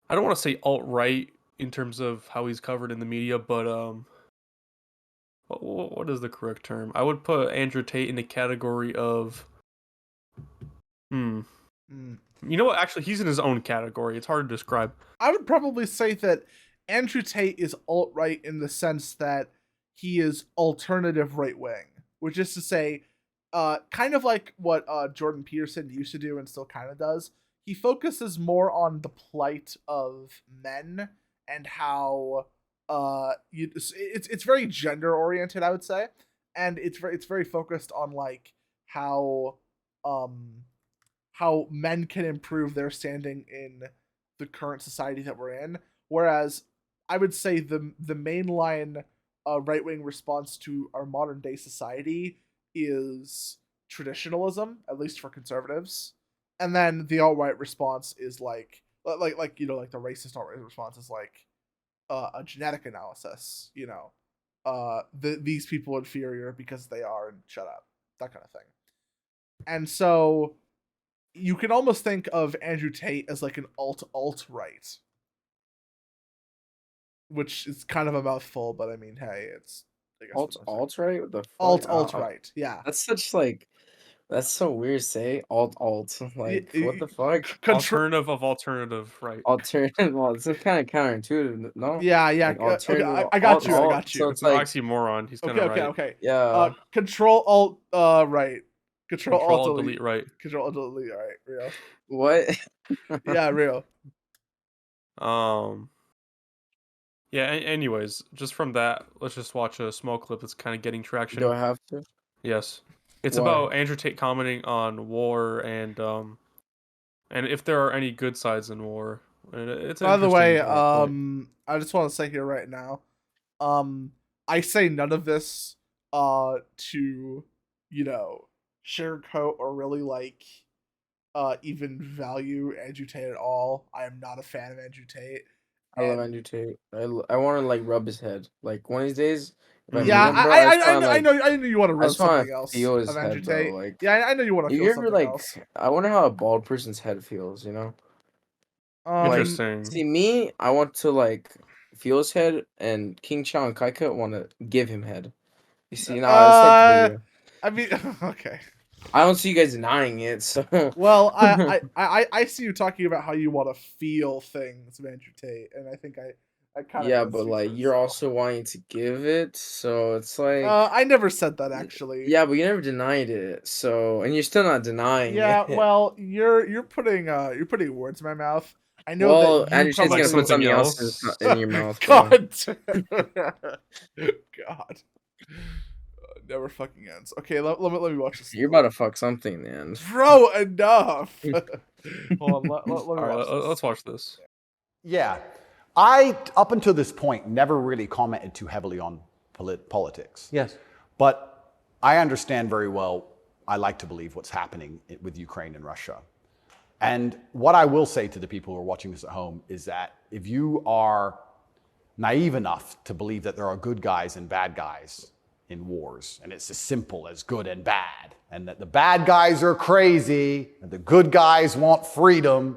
I don't want to say alt-right in terms of how he's covered in the media, but what is the correct term? I would put Andrew Tate in the category of, You know what? Actually, he's in his own category. It's hard to describe. I would probably say that Andrew Tate is alt-right in the sense that he is alternative right-wing, which is to say, kind of like what Jordan Peterson used to do and still kind of does. He focuses more on the plight of men and how it's very gender oriented, I would say, and it's very focused on like how men can improve their standing in the current society that we're in. Whereas I would say the mainline right wing response to our modern day society is traditionalism, at least for conservatives, and then the alt right response is like the racist alt right response is like a genetic analysis. These people inferior because they are, and shut up, that kind of thing. And so you can almost think of Andrew Tate as like an alt-right, which is kind of a mouthful, but I mean, hey, it's I guess alt-right? What the fuck? alt-right, yeah. That's such like that's so weird to say. Alt. Like what the fuck? Alternative of alternative, right? Alternative. Well, it's kind of counterintuitive, no? Yeah. Like Okay, alternative. I got you. alt. I got you. So It's it's an like oxymoron. He's kind of right. Okay. yeah. Control alt right. Control alt delete right. Control alt delete right. Real. What? Yeah, real. Yeah. Anyways, just from that, let's just watch a small clip that's kind of getting traction. Do I have to? Yes. It's Why? about Andrew Tate commenting on war and if there are any good sides in war. And it's By the way, point. I just want to say here right now, I say none of this, to, sugarcoat or really like, even value Andrew Tate at all. I am not a fan of Andrew Tate. I love And Andrew Tate. I want to like rub his head. Like one of these days, if I meet yeah, him, bro, I just want to I like, know, I know you want to I rub just want something to else feel his of Andrew head, bro. Tate. Like, Yeah, I know you want to if feel you ever something like, else. I wonder how a bald person's head feels. Like, Interesting. see me, I want to like feel his head, and King Chow and Kaika want to give him head. You see, now it's like the Uh, video. I mean, okay. I don't see you guys denying it, so. Well, I see you talking about how you want to feel things of Andrew Tate, and I think I kind of Yeah, know but speaks like for you're itself. also wanting to give it, so it's like, I never said that actually. yeah, but you never denied it, so and you're still not denying Yeah, it. well, you're putting words in my mouth. I know that Well, you Andrew Tate's Like gonna put probably something something else else. in your mouth, bro. God. God. Never fucking ends. Okay, let me watch this. You're about to fuck something, man. Bro, enough. Hold on, let me All right, watch this. let's watch this. Yeah. I, up until this point, never really commented too heavily on politics. Yes. But I understand very well, I like to believe what's happening with Ukraine and Russia. And what I will say to the people who are watching this at home is that if you are naive enough to believe that there are good guys and bad guys in wars, and it's as simple as good and bad, and that the bad guys are crazy, and the good guys want freedom,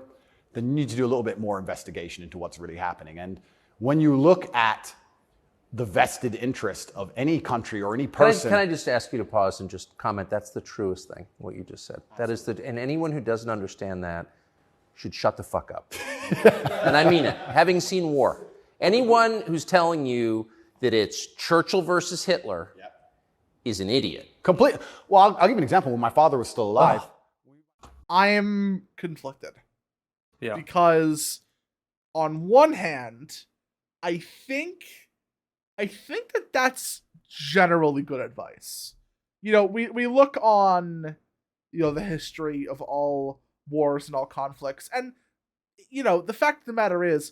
then you need to do a little bit more investigation into what's really happening. And when you look at the vested interest of any country or any person... Can I just ask you to pause and just comment? That's the truest thing, what you just said. That is and anyone who doesn't understand that should shut the fuck up. And I mean it. Having seen war, anyone who's telling you that it's Churchill versus Hitler is an idiot. Well, I'll give you an example. When my father was still alive... I am conflicted. Yeah. Because on one hand, I think that that's generally good advice. We look on, the history of all wars and all conflicts, and the fact of the matter is,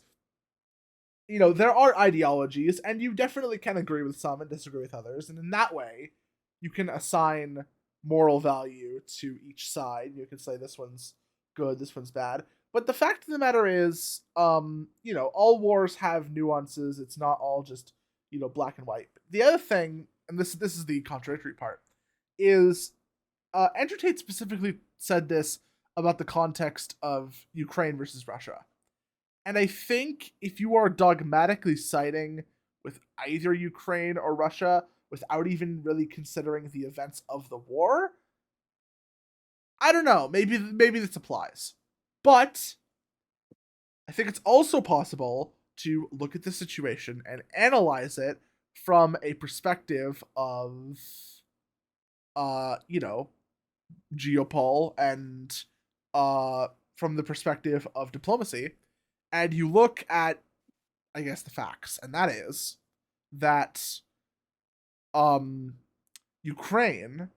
there are ideologies, and you definitely can agree with some and disagree with others, and in that way, you can assign moral value to each side. You can say this one's good, this one's bad. But the fact of the matter is, all wars have nuances. It's not all just, black and white. The other thing, and this is the contradictory part, is Andrew Tate specifically said this about the context of Ukraine versus Russia. And I think if you are dogmatically siding with either Ukraine or Russia without even really considering the events of the war, I don't know, maybe this applies. But I think it's also possible to look at the situation and analyze it from a perspective of, geopol and from the perspective of diplomacy. And you look at, I guess, the facts, and that is that Ukraine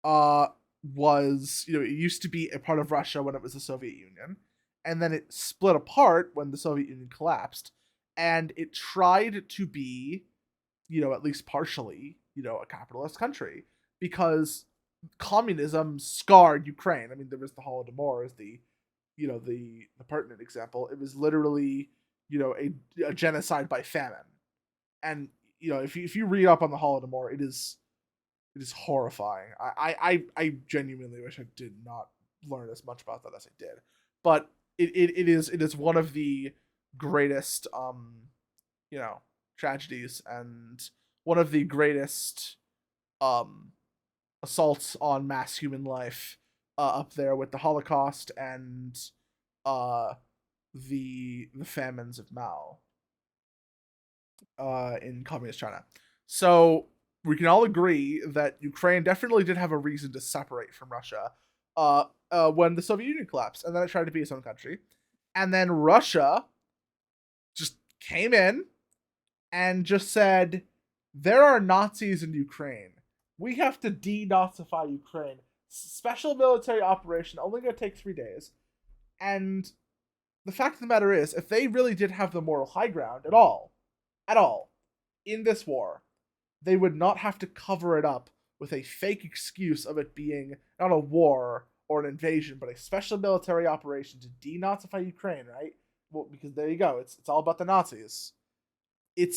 was, it used to be a part of Russia when it was the Soviet Union, and then it split apart when the Soviet Union collapsed, and it tried to be, at least partially, a capitalist country, because communism scarred Ukraine. I mean, there was the Holodomor as the pertinent example. It was literally, a genocide by famine. And, if you read up on the Holodomor, it is horrifying. I genuinely wish I did not learn as much about that as I did. But it is one of the greatest tragedies and one of the greatest assaults on mass human life, up there with the Holocaust and the famines of Mao in communist China. So we can all agree that Ukraine definitely did have a reason to separate from Russia when the Soviet Union collapsed, and then it tried to be its own country. And then Russia just came in and just said, there are Nazis in Ukraine. We have to denazify Ukraine. Special military operation, only going to take 3 days. And the fact of the matter is, if they really did have the moral high ground at all, in this war, they would not have to cover it up with a fake excuse of it being not a war or an invasion, but a special military operation to denazify Ukraine, right? Well, because there you go, it's all about the Nazis. It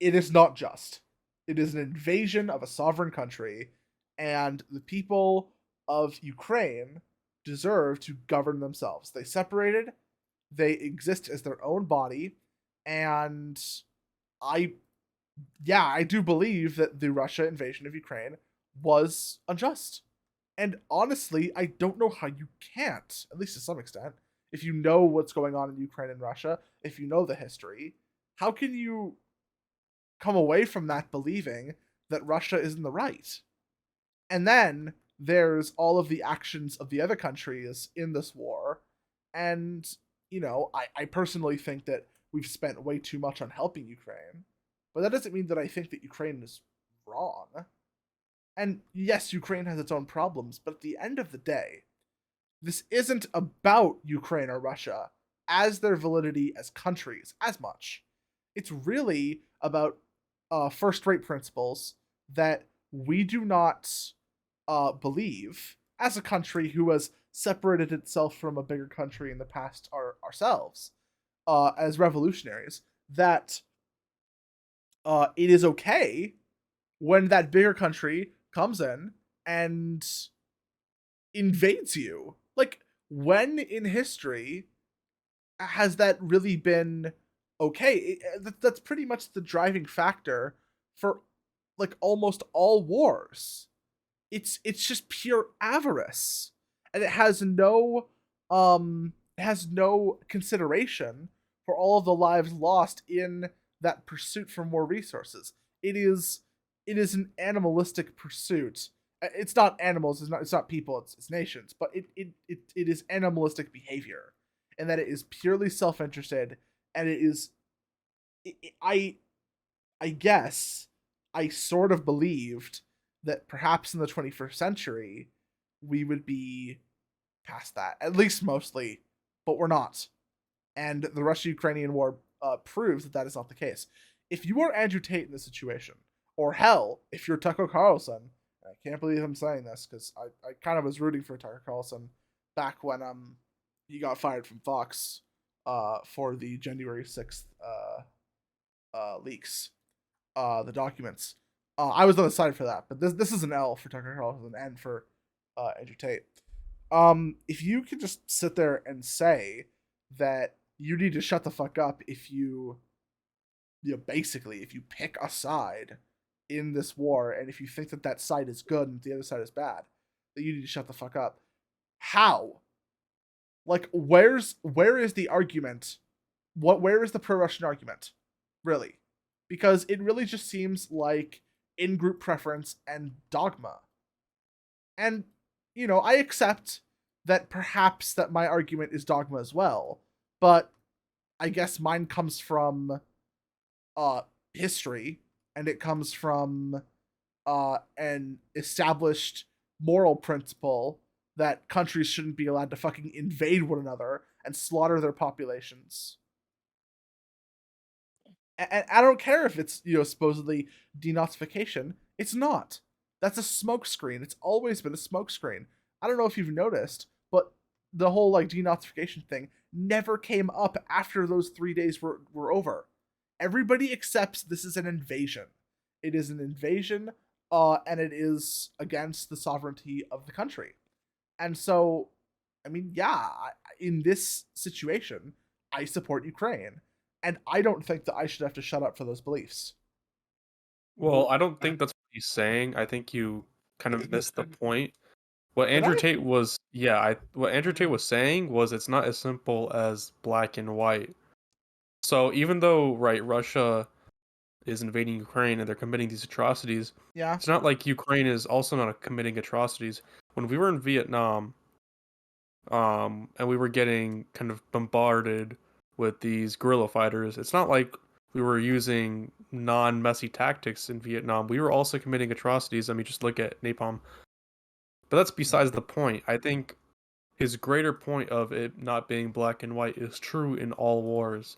is not just. It is an invasion of a sovereign country, and the people of Ukraine deserve to govern themselves. They separated, they exist as their own body, and I do believe that the Russia invasion of Ukraine was unjust. And honestly, I don't know how you can't, at least to some extent, if you know what's going on in Ukraine and Russia, if you know the history, how can you come away from that believing that Russia is in the right? And then there's all of the actions of the other countries in this war. And, I personally think that we've spent way too much on helping Ukraine. But that doesn't mean that I think that Ukraine is wrong. And yes, Ukraine has its own problems, but at the end of the day, this isn't about Ukraine or Russia as their validity as countries as much. It's really about first-rate principles that we do not believe as a country who has separated itself from a bigger country in the past ourselves as revolutionaries, that it is okay when that bigger country comes in and invades you. Like, when in history has that really been okay? That's pretty much the driving factor for like almost all wars. It's just pure avarice, and it has no consideration for all of the lives lost in that pursuit for more resources. It is an animalistic pursuit. It's not animals. It's not people. It's nations. But it is animalistic behavior, and that it is purely self-interested. And it is. I guess I sort of believed that perhaps in the 21st century we would be past that, at least mostly, but we're not. And the Russia-Ukrainian war proves that is not the case. If you are Andrew Tate in this situation, or hell, if you're Tucker Carlson, I can't believe I'm saying this because I kind of was rooting for Tucker Carlson back when he got fired from Fox for the January 6th leaks, the documents. I was on the side for that, but this is an L for Tucker Carlson and for Andrew Tate. If you can just sit there and say that you need to shut the fuck up if you basically, if you pick a side in this war, and if you think that side is good and the other side is bad, that you need to shut the fuck up. How? Like, where is the argument? Where is the pro-Russian argument? Really? Because it really just seems like in-group preference and dogma. And, I accept that perhaps that my argument is dogma as well, but I guess mine comes from history, and it comes from an established moral principle that countries shouldn't be allowed to fucking invade one another and slaughter their populations. And I don't care if it's, supposedly denazification. It's not. That's a smokescreen. It's always been a smokescreen. I don't know if you've noticed, but the whole denazification thing never came up after those 3 days were over. Everybody accepts this is an invasion. It is an invasion, and it is against the sovereignty of the country. And so, in this situation, I support Ukraine. And I don't think that I should have to shut up for those beliefs. Well, I don't think that's what he's saying. I think you kind of missed the point. What Andrew Tate was, what Andrew Tate was saying was it's not as simple as black and white. So even though, Russia is invading Ukraine and they're committing these atrocities, it's not like Ukraine is also not committing atrocities. When we were in Vietnam, and we were getting kind of bombarded with these guerrilla fighters, it's not like we were using non-messy tactics in Vietnam. We were also committing atrocities. I mean, just look at napalm. But that's besides the point. I think his greater point of it not being black and white is true in all wars.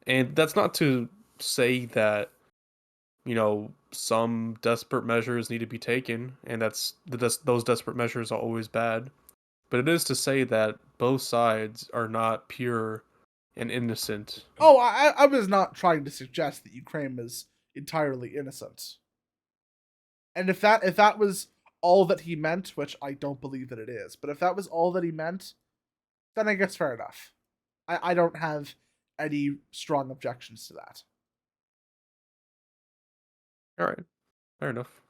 And that's not to say that, some desperate measures need to be taken, and those desperate measures are always bad. But it is to say that both sides are not pure and innocent. Oh, I was not trying to suggest that Ukraine is entirely innocent. And if that was all that he meant, which I don't believe that it is, but if that was all that he meant, then I guess fair enough. I don't have any strong objections to that. All right, fair enough.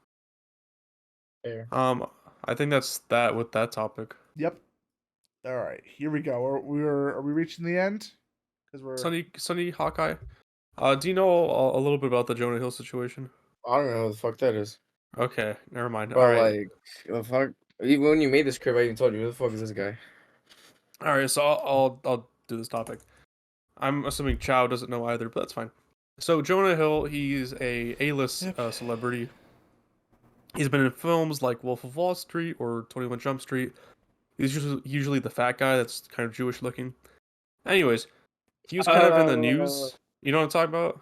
Fair. I think that's that with that topic. Yep. All right, here we go. Are we reaching the end? Because we're Sunny Hawkeye. Do you know a little bit about the Jonah Hill situation? I don't know what the fuck that is. Okay, never mind. But All right, like, the fuck. Even when you made this script, I even told you, who the fuck is this guy? all right. So I'll do this topic. I'm assuming Chow doesn't know either, but that's fine. So Jonah Hill, he's a A-list celebrity. He's been in films like Wolf of Wall Street or 21 Jump Street. He's usually the fat guy that's kind of Jewish looking. Anyways, he was kind of in the news. You know what I'm talking about?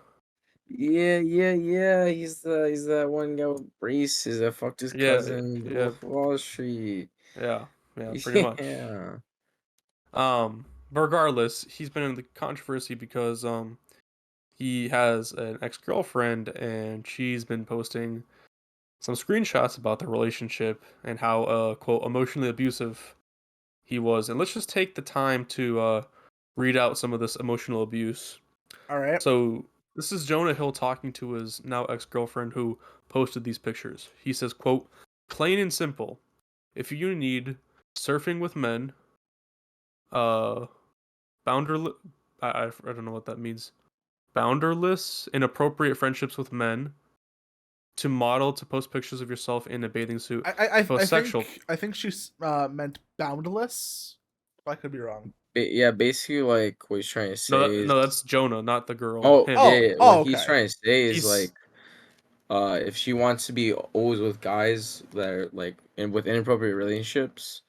Yeah. He's that one guy with braces that fucked his Yeah, cousin, yeah, Wolf of Wall Street. yeah, pretty much. Yeah. Regardless, he's been in the controversy because he has an ex-girlfriend and she's been posting some screenshots about their relationship and how quote emotionally abusive he was. And let's just take the time to read out some of this emotional abuse. all right. So this is Jonah Hill talking to his now ex-girlfriend who posted these pictures. He says, quote, "Plain and simple. If you need surfing with men, boundarless, I don't know what that means. Boundarless, inappropriate friendships with men, to model, to post pictures of yourself in a bathing suit, I post sexual." I think she's meant boundless. I could be wrong. Yeah, basically, like, what he's trying to No, say is. that's Jonah, not the girl. Oh, Him. yeah. What he's Okay. trying to say is, He's like, if she wants to be always with guys that are, like, with inappropriate relationships,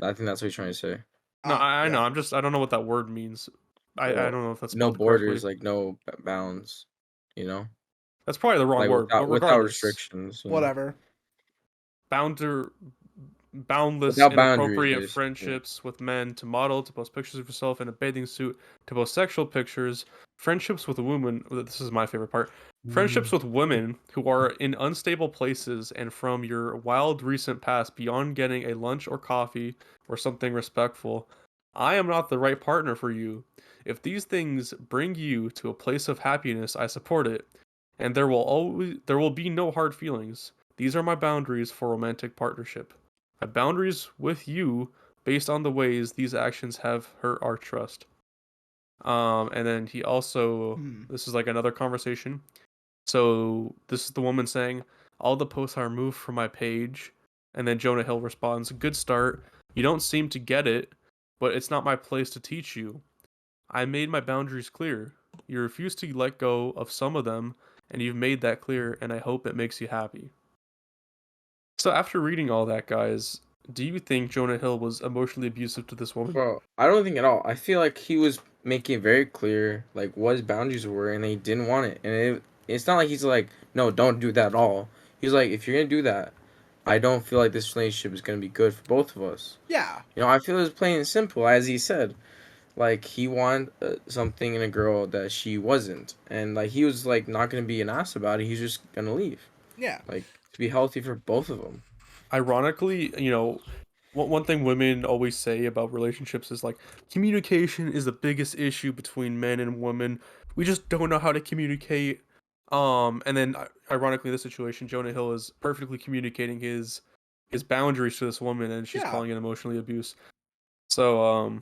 I think that's what he's trying to say. no, I know. Yeah. I don't know what that word means. I Well, don't know if that's no spelled correctly. borders, like, no bounds, you know? That's probably the wrong Like, word, but without regardless, restrictions, Whatever. bounder, boundless, Without boundaries, inappropriate basically. friendships with men, to model, to post pictures of yourself in a bathing suit, to post sexual pictures, friendships with a woman. This is my favorite part. Friendships with women who are in unstable places and from your wild recent past beyond getting a lunch or coffee or something respectful. I am not the right partner for you. If these things bring you to a place of happiness, I support it, and there will be no hard feelings. These are my boundaries for romantic partnership. My boundaries with you based on the ways these actions have hurt our trust. And then he also, this is like another conversation. So this is the woman saying, "All the posts are removed from my page." And then Jonah Hill responds, "Good start. You don't seem to get it, but it's not my place to teach you. I made my boundaries clear. You refuse to let go of some of them, and you've made that clear, and I hope it makes you happy." So after reading all that, guys, do you think Jonah Hill was emotionally abusive to this woman? Bro, I don't think at all. I feel like he was making it very clear, like, what his boundaries were, and they didn't want it. And it's not like he's like, no, don't do that at all. He's like, if you're gonna do that, I don't feel like this relationship is gonna be good for both of us. Yeah. You know, I feel it's plain and simple, as he said. Like, he wanted something in a girl that she wasn't, and like he was like not gonna be an ass about it. He's just gonna leave, Yeah. like, to be healthy for both of them. Ironically, one thing women always say about relationships is like communication is the biggest issue between men and women. We just don't know how to communicate. And then ironically, in this situation, Jonah Hill is perfectly communicating his boundaries to this woman, and she's Yeah. calling it emotionally abuse. So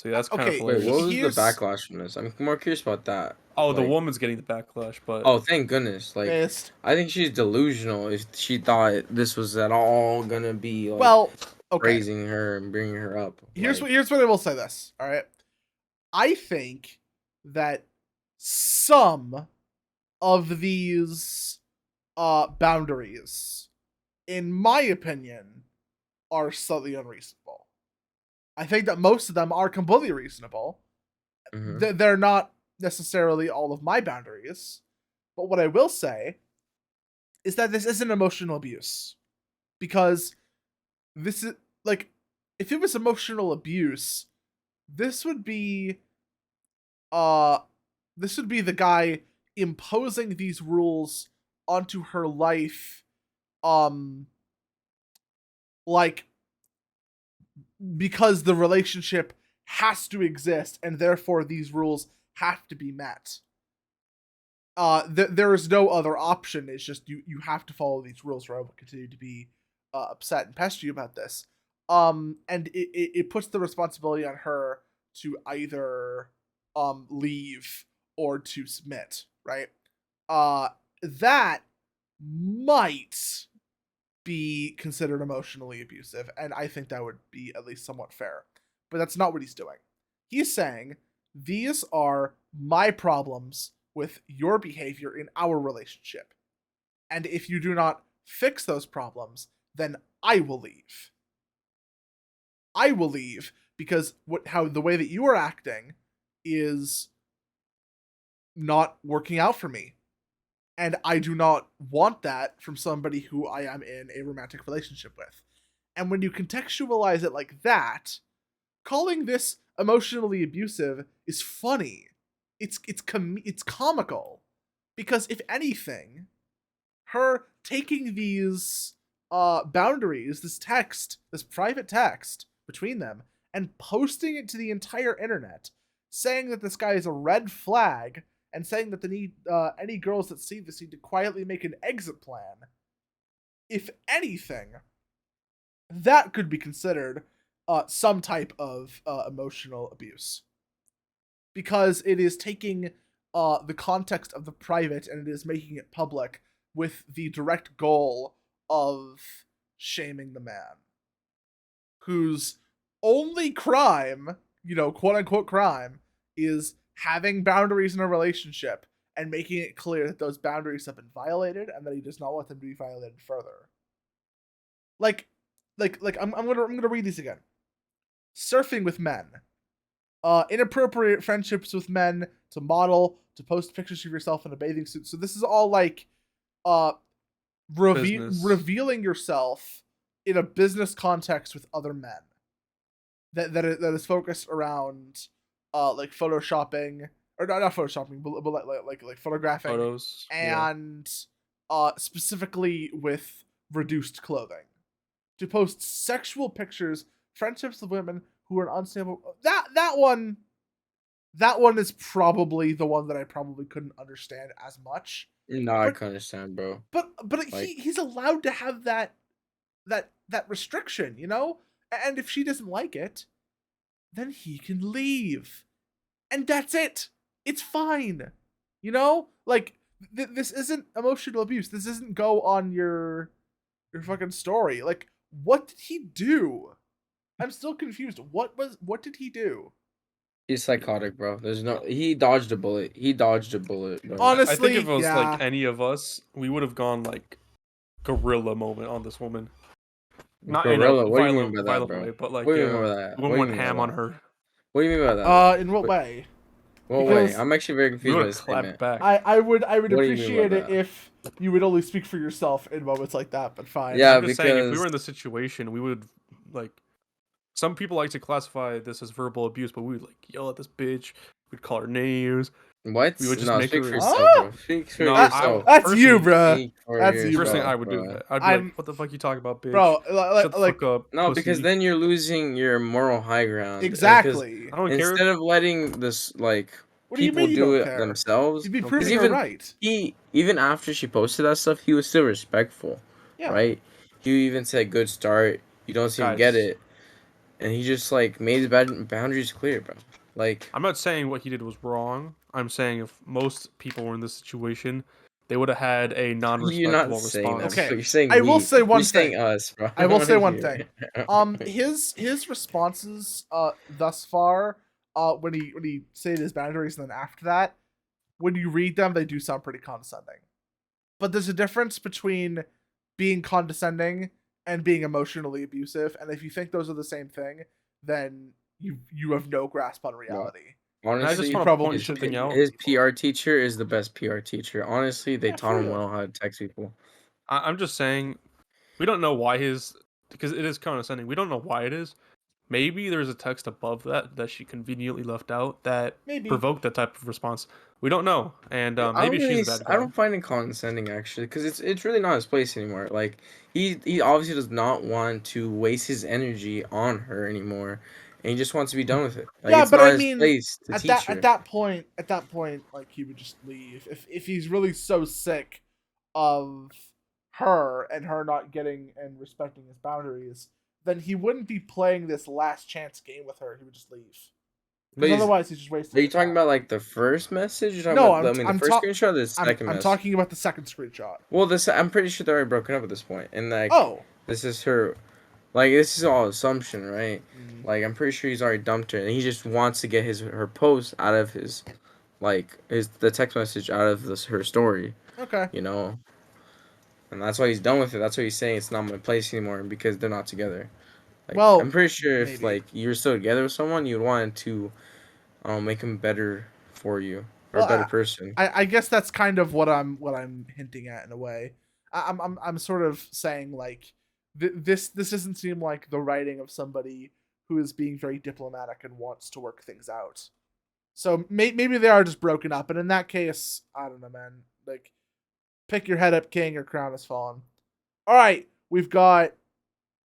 that's kind of Okay, Wait, hilarious. what was the Here's- backlash from this? I'm more curious about that. Oh, the Like, woman's getting the backlash, but oh, thank goodness. Like, Missed. I think she's delusional if she thought this was at all gonna be like Well, okay. praising her and bringing her up. Here's Like, what I will say this. All right. I think that some of these boundaries, in my opinion, are slightly unreasonable. I think that most of them are completely reasonable. They're not necessarily all of my boundaries. But what I will say is that this isn't emotional abuse. Because this is, like, if it was emotional abuse, this would be the guy imposing these rules onto her life, like, because the relationship has to exist and therefore these rules have to be met. There is no other option. It's just you have to follow these rules, or I will continue to be upset and pester you about this. And it puts the responsibility on her to either leave or to submit, right? That might be considered emotionally abusive, and I think that would be at least somewhat fair. But that's not what he's doing. He's saying, these are my problems with your behavior in our relationship. And if you do not fix those problems, then I will leave. I will leave because the way that you are acting is not working out for me. And I do not want that from somebody who I am in a romantic relationship with. And when you contextualize it like that, calling this emotionally abusive is funny. It's comical. Because if anything, her taking these boundaries, this private text between them, and posting it to the entire internet, saying that this guy is a red flag, and saying that they need any girls that see this need to quietly make an exit plan. If anything, that could be considered some type of emotional abuse. Because it is taking the context of the private and it is making it public with the direct goal of shaming the man. Whose only crime, quote unquote crime, is having boundaries in a relationship and making it clear that those boundaries have been violated and that he does not want them to be violated further. I'm gonna read these again. Surfing with men. Inappropriate friendships with men, to model, to post pictures of yourself in a bathing suit. So this is all like revealing yourself in a business context with other men. That is focused around like photoshopping, or not photoshopping, but like photographing Photos, and specifically with reduced clothing. To post sexual pictures, friendships with women who are unstable. That one is probably the one that I probably couldn't understand as much. No, I can understand, bro. But he's allowed to have that restriction, And if she doesn't like it, then he can leave. And that's it. It's fine. This isn't emotional abuse. This isn't go on your fucking story. Like, what did he do? I'm still confused. What did he do? He's psychotic, bro. He dodged a bullet. Bro. Honestly, I think if it was yeah. like any of us, we would have gone like gorilla moment on this woman. Not Gorilla? in a What do you mean violent, by that, violent bro? way, but like What do you mean by that? we What do you went mean by ham on that? her. What do you mean by that? In what way? What Because way? I'm actually very We confused by would this have clapped statement. back. I would What do you mean appreciate by it that? if you would only speak for yourself in moments like that, but fine. Yeah, I'm just saying, if we because- were in the situation, we would like. Some people like to classify this as verbal abuse, but we would like yell at this bitch. We'd call her names. What? We would just No, make speak her- for yourself, Ah! bro. Speak for No, I- yourself. That's you, personally, bruh. Speak for That's you, First yourself, thing I would do bro. that. I'd be I'm- like, "What the fuck you talking about, bitch? Bro, Shut the like fuck up." No, pussy." because then you're losing your moral high ground. exactly. I don't care. Instead of letting this What do you people mean you do don't it care? themselves, You'd be Because proving her even right. even after she posted that stuff, he was still respectful, Yeah. right? He even said, "Good start. You don't seem to get Guys. it," and he just like made the boundaries clear, bro. Like, I'm not saying what he did was wrong. I'm saying if most people were in this situation, they would have had a you're non-respectful not saying that. response. Okay, Bro. You're saying I will me. say one You're saying thing. us, bro. I will don't say wanna one hear thing. it. His responses thus far, when he stated his boundaries, and then after that, when you read them, they do sound pretty condescending. But there's a difference between being condescending and being emotionally abusive, and if you think those are the same thing, then you have no grasp on reality. And I just Honestly, want to probably point should something get out. his PR teacher is the best PR teacher. Honestly, they Yeah, taught for him real. well how to text people. I'm just saying, we don't know why because it is condescending. We don't know why it is. Maybe there's a text above that she conveniently left out that Maybe. provoked that type of response. We don't know, and I maybe don't she's really, a bad I guy. don't find it condescending actually, because it's really not his place anymore. Like he obviously does not want to waste his energy on her anymore, and he just wants to be done with it. Like Yeah, it's but not I his mean, place to teach her. at that point, like he would just leave if he's really so sick of her and her not getting and respecting his boundaries, then he wouldn't be playing this last chance game with her. He would just leave But because otherwise he's just wasting. are you her talking time. about like the first message? You're talking No, about, I mean, the I'm first screenshot or the second I'm message? talking about the second screenshot. Well, I'm pretty sure they're already broken up at this point, and like Oh, this is her, like this is all assumption, right? Mm. Like I'm pretty sure he's already dumped her, and he just wants to get her post out of his, like the text message out of her story, okay. you know. And that's why he's done with it. That's why he's saying it's not my place anymore because they're not together. Like Well, I'm pretty sure if maybe. like you were still together with someone, you'd want to, make him better for you or Well, a better person. I guess that's kind of what I'm hinting at in a way. I'm sort of saying like this doesn't seem like the writing of somebody who is being very diplomatic and wants to work things out. So maybe they are just broken up, and in that case, I don't know, man. Like, pick your head up, king. Your crown has fallen. All right, we've got.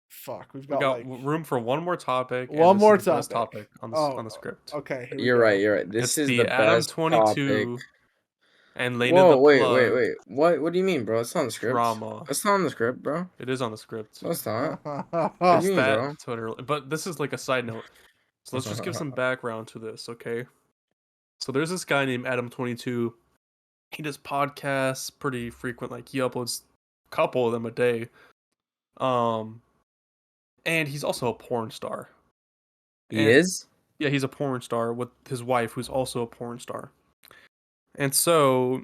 Fuck, we've We got got like room for one more topic. one and this more is the best topic. topic on Oh, the script. okay. Here we You're go. right. You're right. This It's is the the Adam best topic. 22 and Lena Whoa, the wait, Plug wait. What do you mean, bro? It's not on the script. drama. That's not on the script, bro. It is on the script. No, it's not. What do It's you mean, that bro? Twitter, but this is like a side note. So let's just give some background to this, okay? So there's this guy named Adam22. He does podcasts pretty frequent, like he uploads a couple of them a day. And he's also a porn star. He And is? yeah, he's a porn star with his wife, who's also a porn star. And so,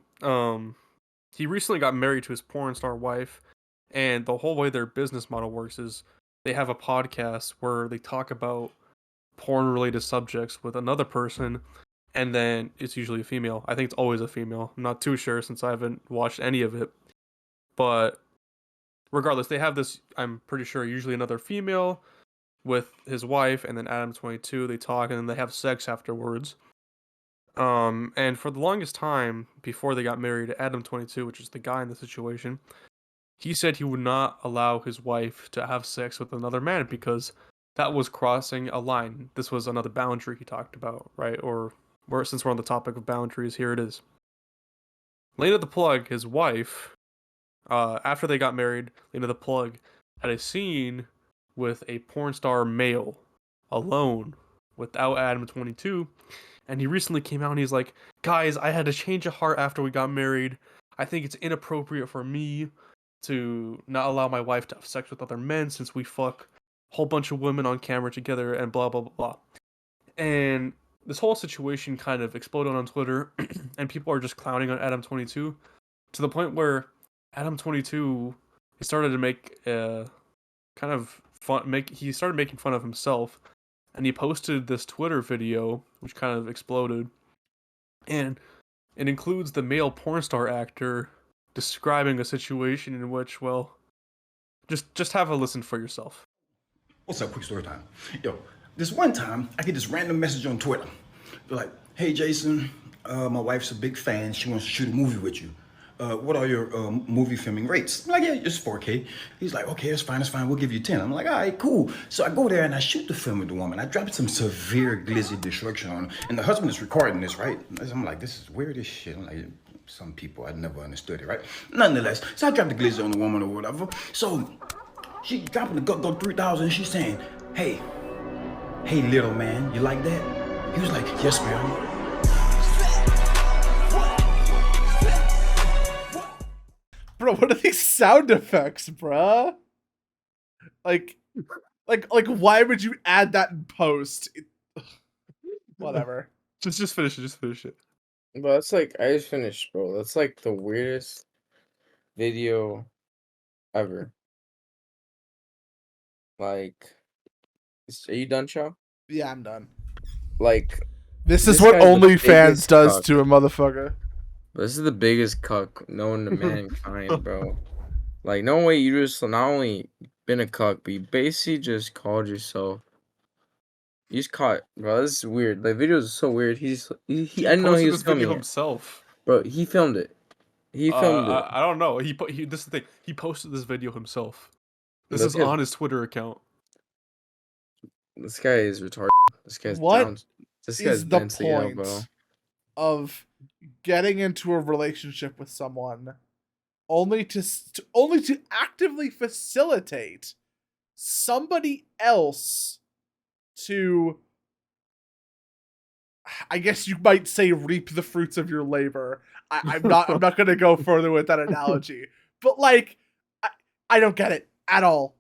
he recently got married to his porn star wife, and the whole way their business model works is they have a podcast where they talk about porn-related subjects with another person, and then it's usually a female. I think it's always a female. I'm not too sure since I haven't watched any of it. But regardless, they have this, I'm pretty sure, usually another female with his wife, and then Adam22, they talk, and then they have sex afterwards. And for the longest time before they got married, Adam22, which is the guy in the situation, he said he would not allow his wife to have sex with another man because that was crossing a line. This was another boundary he talked about, right? Since we're on the topic of boundaries, here it is. Lena the Plug, his wife, after they got married, Lena the Plug had a scene with a porn star male alone without Adam22. And he recently came out and he's like, guys, I had a change of heart after we got married. I think it's inappropriate for me to not allow my wife to have sex with other men since we fuck a whole bunch of women on camera together and blah, blah, blah, blah. And this whole situation kind of exploded on Twitter and people are just clowning on Adam22 to the point where Adam22, he started to make kind of he started making fun of himself. And he posted this Twitter video, which kind of exploded. And it includes the male porn star actor describing a situation in which, well, just have a listen for yourself. What's up? Quick story time. Yo, this one time, I get this random message on Twitter. They're like, hey, Jason, my wife's a big fan. She wants to shoot a movie with you. What are your movie filming rates? I'm like, yeah, it's 4K. He's like, okay, it's fine. We'll give you 10. I'm like, all right, cool. So I go there and I shoot the film with the woman. I drop some severe glizzy destruction on her. And the husband is recording this, right? I'm like, this is weird as shit. I'm like, some people, I never understood it, right? Nonetheless, so I drop the glizzy on the woman or whatever. So she dropping the go 3,000. She's saying, hey, little man, you like that? He was like, yes, ma'am. Bro, what are these sound effects, bruh? Like, why would you add that in post? Whatever. Just finish it. But that's like I just finished, bro. That's like the weirdest video ever. Like, are you done, Chow? Yeah, I'm done. Like, This is this what guy's the OnlyFans biggest does cuck. to a motherfucker. This is the biggest cuck known to mankind, bro. Like, no way you just not only been a cuck, but you basically just called yourself. You just caught, bro. This is weird. The video is so weird. He I didn't know he posted was this video filming it, himself. bro. He filmed it. He filmed it. I don't know. This is the thing. He posted this video himself. This This is guy's on his Twitter account. This guy is retarded. This guy's What down. This guy's is the mentally ill, bro. point of getting into a relationship with someone only to actively facilitate somebody else to, I guess you might say, reap the fruits of your labor? I'm not gonna go further with that analogy, but like, I don't get it at all.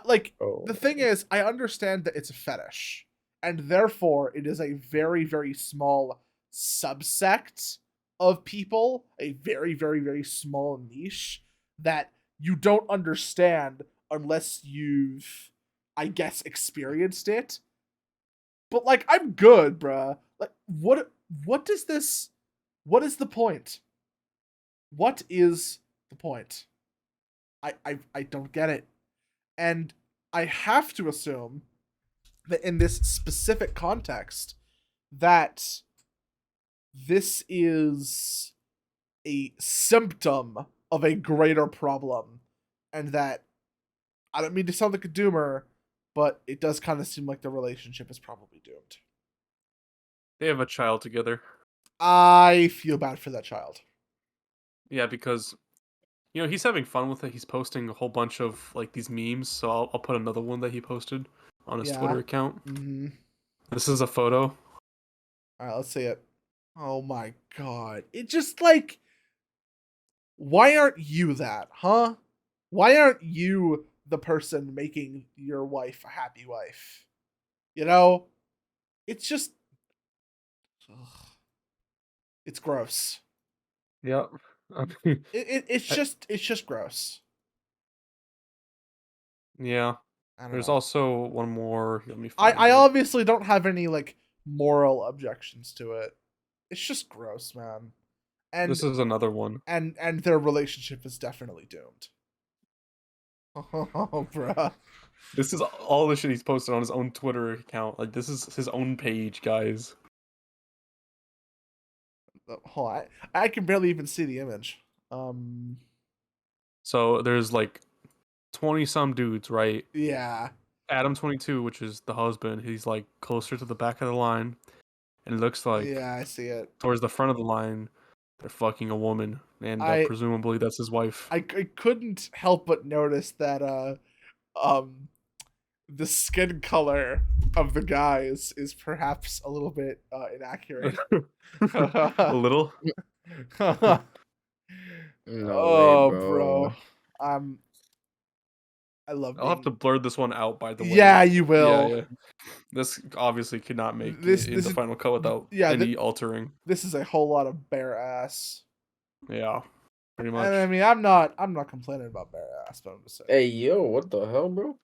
Like, Oh. the thing is, I understand that it's a fetish, and therefore it is a very, very small subsect of people, a very, very, very small niche that you don't understand unless you've, I guess, experienced it. But like, I'm good, bruh. Like, what is this? What is the point? What is the point? I don't get it. And I have to assume that in this specific context, that this is a symptom of a greater problem. And that, I don't mean to sound like a doomer, but it does kind of seem like the relationship is probably doomed. They have a child together. I feel bad for that child. Yeah, because he's having fun with it. He's posting a whole bunch of like these memes. So I'll put another one that he posted on his Twitter account. Mm-hmm. This is a photo. All right, let's see it. Oh my god. It just like, why aren't you that, huh? Why aren't you the person making your wife a happy wife? You know? It's just, ugh. It's gross. Yep. I mean, It's just gross. yeah. I don't There's know. also one more. Let me find I it. obviously don't have any like moral objections to it. It's just gross, man. And This is another one. and their relationship is definitely doomed. Oh, bruh. This is all the shit he's posted on his own Twitter account. Like, this is his own page, guys. Hold on. I can barely even see the image. So there's like 20 some dudes, right? Yeah. Adam 22, which is the husband, he's like closer to the back of the line, and it looks like Yeah, I see it. towards the front of the line, they're fucking a woman, and I- presumably that's his wife. I couldn't help but notice that the skin color of the guys is perhaps a little bit inaccurate. A little. No Oh, way, bro. I love I'll have to being- blur this one out, by the way. Yeah, you will. Yeah. This obviously could not make This- it in this the is- final cut without yeah, any altering. This is a whole lot of bare ass. Yeah, pretty much. And I mean, I'm not complaining about bare ass, but I'm just saying. Hey, yo, what the hell, bro?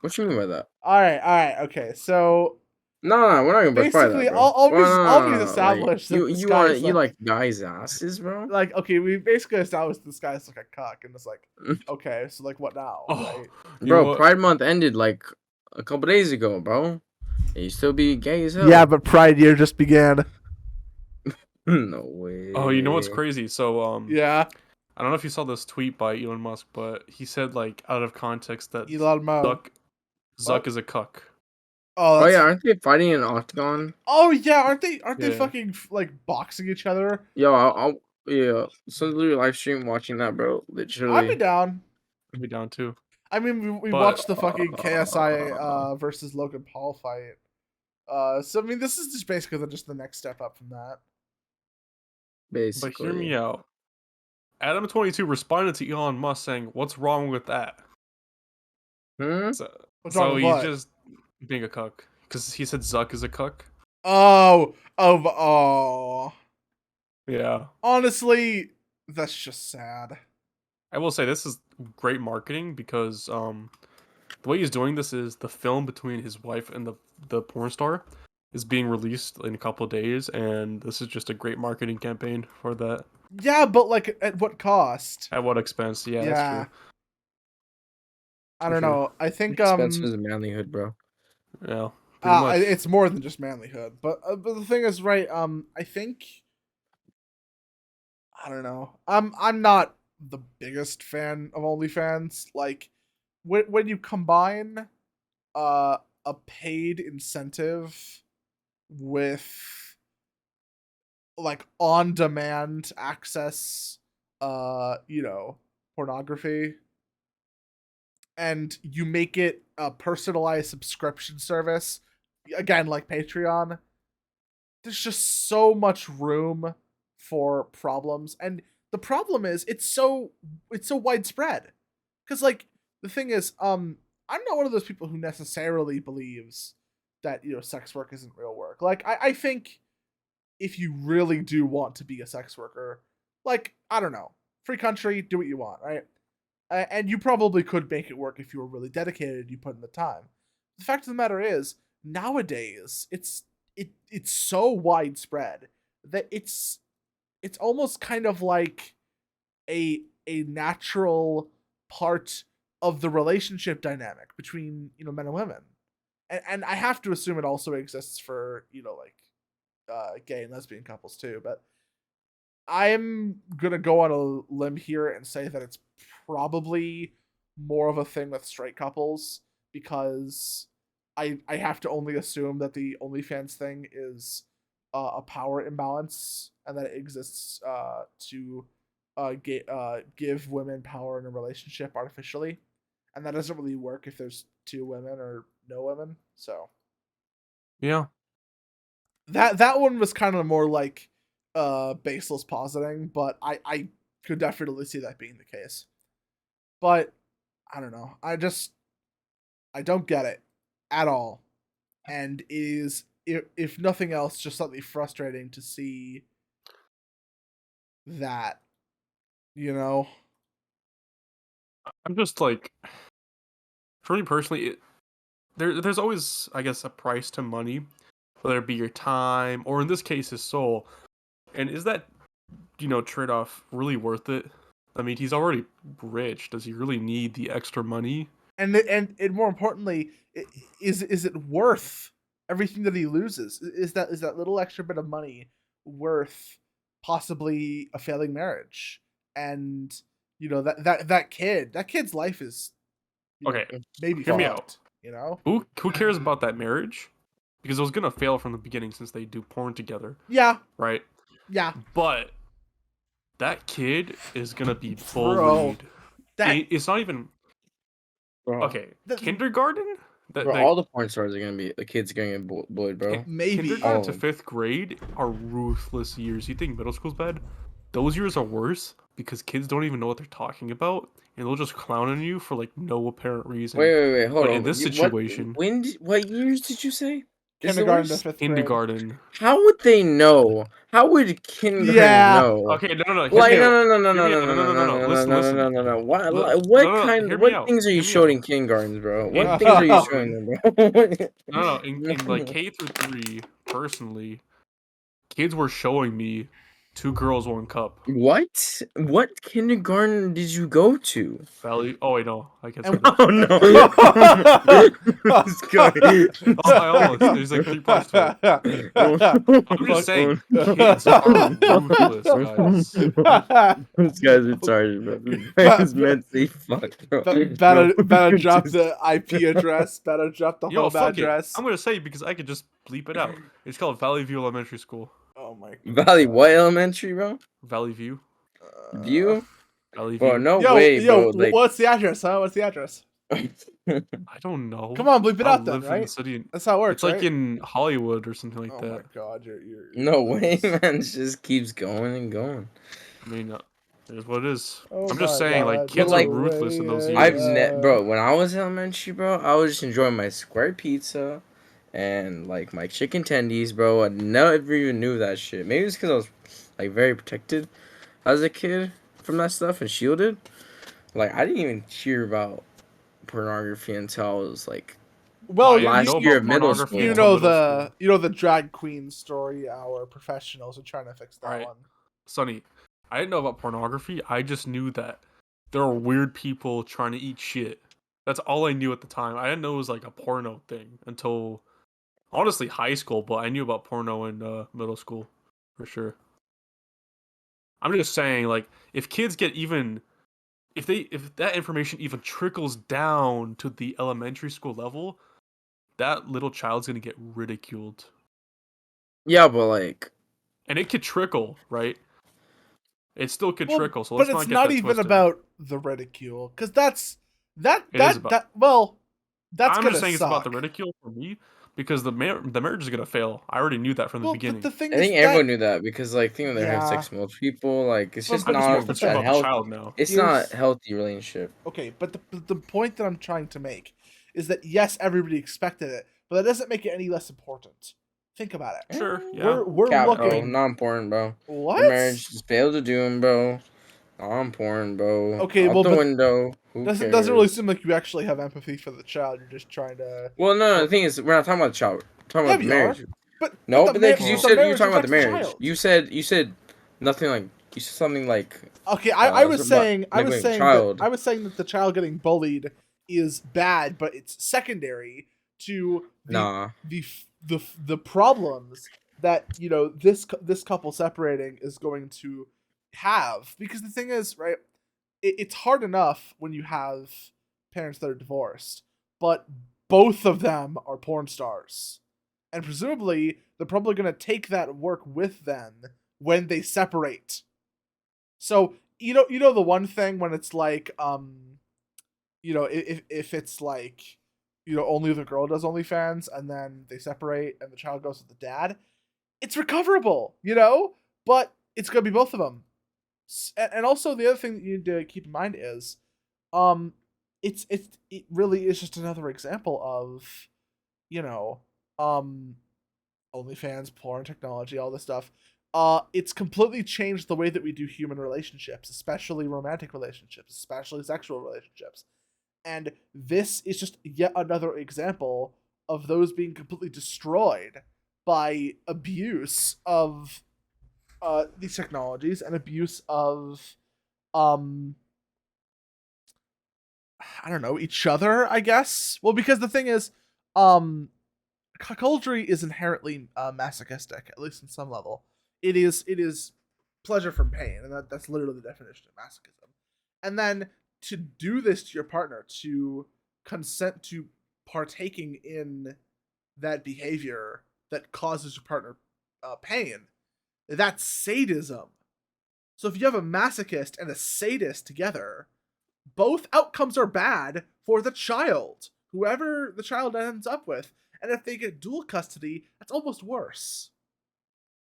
What you mean by that? All right. Okay, so No, we're not gonna break by basically, that, bro. I'll Well, re-establish that you this you guy want is you like- like guys' asses, bro? like, okay, we basically established this guy's like a cuck, and it's like, okay, so like, what now, Oh, right? you know Bro, what? Pride Month ended like a couple days ago, bro. And you still be gay as hell. Yeah, but Pride Year just began. No way. Oh, you know what's crazy? So Yeah, I don't know if you saw this tweet by Elon Musk, but he said like out of context that Elon Musk. Zuck is a cuck. Oh, Oh that's... yeah, aren't they fighting in an octagon? Oh yeah, aren't they Yeah. fucking like boxing each other? Yo, I'll yeah. So literally live stream watching that, bro. I'd Literally. be down. I'd be down too. I mean, we But- watched the fucking KSI versus Logan Paul fight. So I mean, this is just basically just the next step up from that. Basically. But hear me out. Adam 22 responded to Elon Musk saying, "What's wrong with that?" Hmm? So, What's wrong with he's what? just being a cuck because he said Zuck is a cuck. Oh. Yeah. Honestly, that's just sad. I will say this is great marketing because the the way he's doing this is the film between his wife and the porn star is being released in a couple of days, and this is just a great marketing campaign for that. Yeah, but like at what cost? At what expense? Yeah, that's true. I don't For sure. know. I think Expenses and manlyhood, bro. Yeah, pretty much. it's more than just manlyhood. But the thing is, right? I think I don't know. I'm not the biggest fan of OnlyFans. Like when you combine a paid incentive with like on demand access, pornography, and you make it a personalized subscription service, again like Patreon, there's just so much room for problems. And the problem is it's so widespread. Cause like the thing is, I'm not one of those people who necessarily believes that, sex work isn't real work. Like I think if you really do want to be a sex worker, like, I don't know, free country, do what you want, right? And you probably could make it work if you were really dedicated, you put in the time. The fact of the matter is, nowadays, it's so widespread that it's almost kind of like a natural part of the relationship dynamic between, men and women. And I have to assume it also exists for, gay and lesbian couples too, but I'm gonna go on a limb here and say that it's probably more of a thing with straight couples, because I have to only assume that the OnlyFans thing is a power imbalance, and that it exists to give women power in a relationship artificially, and that doesn't really work if there's 2 women or no women. So Yeah. that one was kind of more like baseless positing, but I could definitely see that being the case. But I don't know. I don't get it at all. And it is, if nothing else, just slightly frustrating to see that, I'm just like, for me personally, there's always, I guess, a price to money, whether it be your time or in this case his soul. And is that, trade-off really worth it? I mean, he's already rich. Does he really need the extra money? And more importantly, is it worth everything that he loses? Is that little extra bit of money worth possibly a failing marriage? And that kid's life is Okay, maybe hear me fucked, out. Who cares about that marriage? Because it was gonna fail from the beginning since they do porn together. Yeah. Right. Yeah. But that kid is gonna be Bro, bullied. that It's not even Bro. okay. Kindergarten. Bro, all the porn stars are gonna be the kids are gonna get bullied, bro. maybe Kindergarten to Oh. 5th grade are ruthless years. You think middle school's bad? Those years are worse because kids don't even know what they're talking about, and they'll just clown on you for like no apparent reason. Wait, hold But on. in this What- situation, what years did you say? Is the kindergarten to worst? 5th grade. kindergarten. How would they know? How would kindergarten Yeah. know? Okay, no. Like hear me no out. no no no Hear me no out. no no no no Listen. no. What No, kind? hear me What out. things are you Hear me showing out. in kindergartens, bro? In What things are you kindergarten- showing them, bro? No. In like K through 3, personally, kids were showing me 2 girls, 1 cup. What? What kindergarten did you go to? Valley. Oh wait, no. I guess. And- I Oh no! This guy. I almost. There's like 3 parts to it. I'm just saying, kids are ruthless, guys. This guy's retarded, bro. This guy is mentally fucked, bro. Better drop the IP address. Better drop the Yo, home fuck address. it. I'm gonna say it because I could just bleep it out. It's called Valley View Elementary School. Oh my Valley what elementary, bro? Valley View. View? Valley Bro, View. no Yo, way, yo, bro. Like, what's the address, huh? What's the address? I don't know. Come on, bleep it I out then, live in the right? city. That's how it works, It's like right? in Hollywood or something like Oh that. my god, you're no way, man. It just keeps going and going. I mean, it is what it is. Oh I'm just my saying, like, God, kids no are ruthless in those way. years. Bro, when I was elementary, bro, I was just enjoying my square pizza and like my chicken tendies, bro. I never even knew that shit. Maybe it's because I was like very protected as a kid from that stuff and shielded. Like I didn't even hear about pornography until I was like Well, I didn't last know year about of middle pornography school. you until know middle the school. the drag queen story hour professionals are trying to fix that Right. one. Sonny, I didn't know about pornography. I just knew that there are weird people trying to eat shit. That's all I knew at the time. I didn't know it was like a porno thing until honestly high school, but I knew about porno in middle school for sure. I'm just saying, like, if kids get even if that information even trickles down to the elementary school level, that little child's gonna get ridiculed. Yeah, but like And it could trickle, right? It still could Well, trickle, so but let's it's not get not that even twisted. about the ridicule, because It is about. that's I'm gonna just saying it's about the suck. ridicule for me because the marriage is gonna fail. I already knew that from the Well, but beginning. the thing I is think that everyone knew that because like think when they're having yeah, sex with multiple people, like it's just but I'm just here- more not but concerned the, a about the health. child now. It's not here's a healthy relationship. okay, but the point that I'm trying to make is that yes, everybody expected it, but that doesn't make it any less important. Think about it. Sure, yeah. We're Cap, bro. looking Not important, bro. The what? marriage just failed to do him, bro. Not important, bro. Okay, Out well, the but window. Who doesn't really cares? seem like you actually have empathy for the child. You're just trying to. Well, no. The thing is, we're not talking about the child. We're talking Yeah, about the we are. marriage. But No, but then because Well, the you were marriage talking about the affects the marriage. child. You said nothing like you said something like Okay, I was something about saying neglecting child. that the child getting bullied is bad, but it's secondary to Nah. the problems that this couple separating is going to have, because the thing is, right, it's hard enough when you have parents that are divorced, but both of them are porn stars, and presumably they're probably going to take that work with them when they separate. So you know the one thing when it's like if it's like only the girl does OnlyFans and then they separate and the child goes with the dad, it's recoverable, but it's gonna be both of them. And also the other thing that you need to keep in mind is, um, it really is just another example of, you know, um, OnlyFans, porn, technology, all this stuff. It's completely changed the way that we do human relationships, especially romantic relationships, especially sexual relationships. And this is just yet another example of those being completely destroyed by abuse of these technologies and abuse of um I don't know, each other, I guess. Well, because the thing is, cuckoldry is inherently masochistic, at least in some level. It is pleasure from pain, and that's literally the definition of masochism. And then to do this to your partner, to consent to partaking in that behavior that causes your partner pain, that's sadism. So if you have a masochist and a sadist together, both outcomes are bad for the child, whoever the child ends up with. And if they get dual custody, that's almost worse.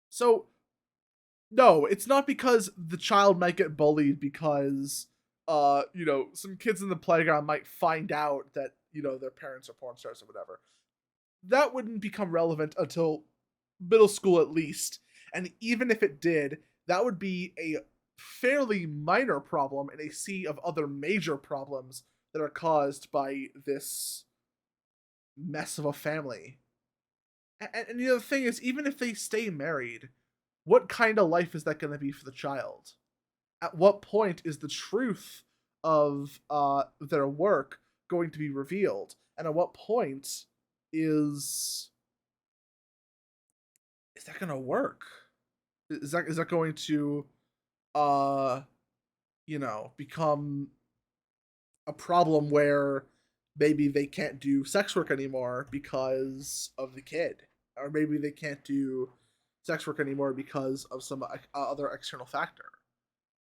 So, no, it's not because the child might get bullied because, some kids in the playground might find out that, their parents are porn stars or whatever. That wouldn't become relevant until middle school at least. And even if it did, that would be a fairly minor problem in a sea of other major problems that are caused by this mess of a family. And the thing is, even if they stay married, what kind of life is that going to be for the child? At what point is the truth of their work going to be revealed? And at what point is that going to work? Is that going to become a problem where maybe they can't do sex work anymore because of the kid, or maybe they can't do sex work anymore because of some other external factor,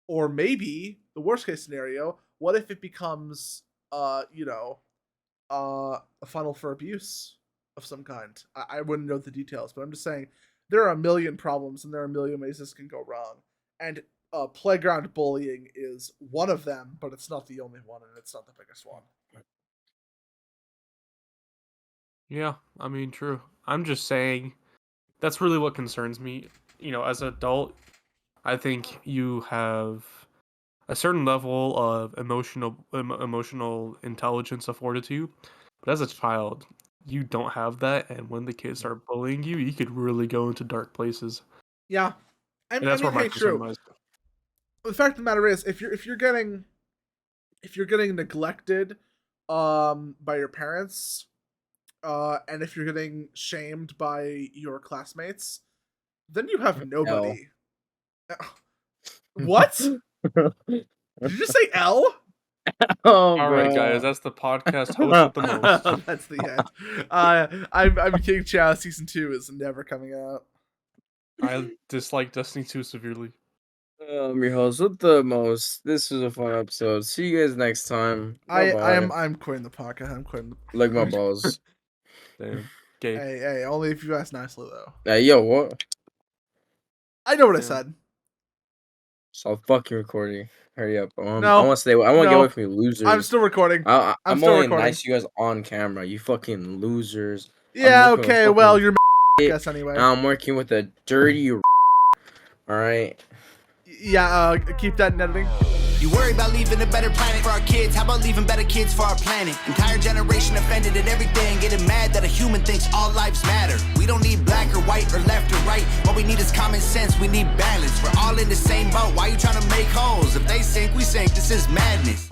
or maybe the worst case scenario, what if it becomes a funnel for abuse of some kind? I wouldn't know the details, but I'm just saying there are a million problems and there are a million ways this can go wrong, and playground bullying is one of them, but it's not the only one, and it's not the biggest one. Yeah, I mean, true. I'm just saying that's really what concerns me. As an adult, I think you have a certain level of emotional intelligence afforded to you. But as a child, you don't have that, and when the kids start bullying you, you could really go into dark places. Yeah, And that's where my hey, concern true. lies. The fact of the matter is, if you're getting neglected by your parents, and if you're getting shamed by your classmates, then you have nobody. What? Did you just say L? Oh, All right, bro. guys, that's the podcast host with the most. That's the end. I'm King Chow. Season 2 is never coming out. I dislike Destiny 2 severely. I'm your host with the most. This was a fun episode. See you guys next time. Bye-bye. I'm quitting the podcast. I'm quitting. Like my balls. Damn. Gay. Hey, only if you ask nicely though. Hey, yo, what? I know what I Yeah. said. Stop fucking recording. Hurry up. I want No, to stay. I want to no. get away from you losers. I'm still recording. I'm still only recording. nice to you guys on camera. You fucking losers. Yeah, working with okay. fucking Well, you're shit, guess anyway. and I'm working with a dirty. All right. Yeah, keep that in editing. You worry about leaving a better planet for our kids. How about leaving better kids for our planet? Entire generation offended at everything, getting mad that a human thinks all lives matter. We don't need black or white or left or right. What we need is common sense. We need balance. We're all in the same boat. Why you trying to make holes? If they sink, we sink. This is madness.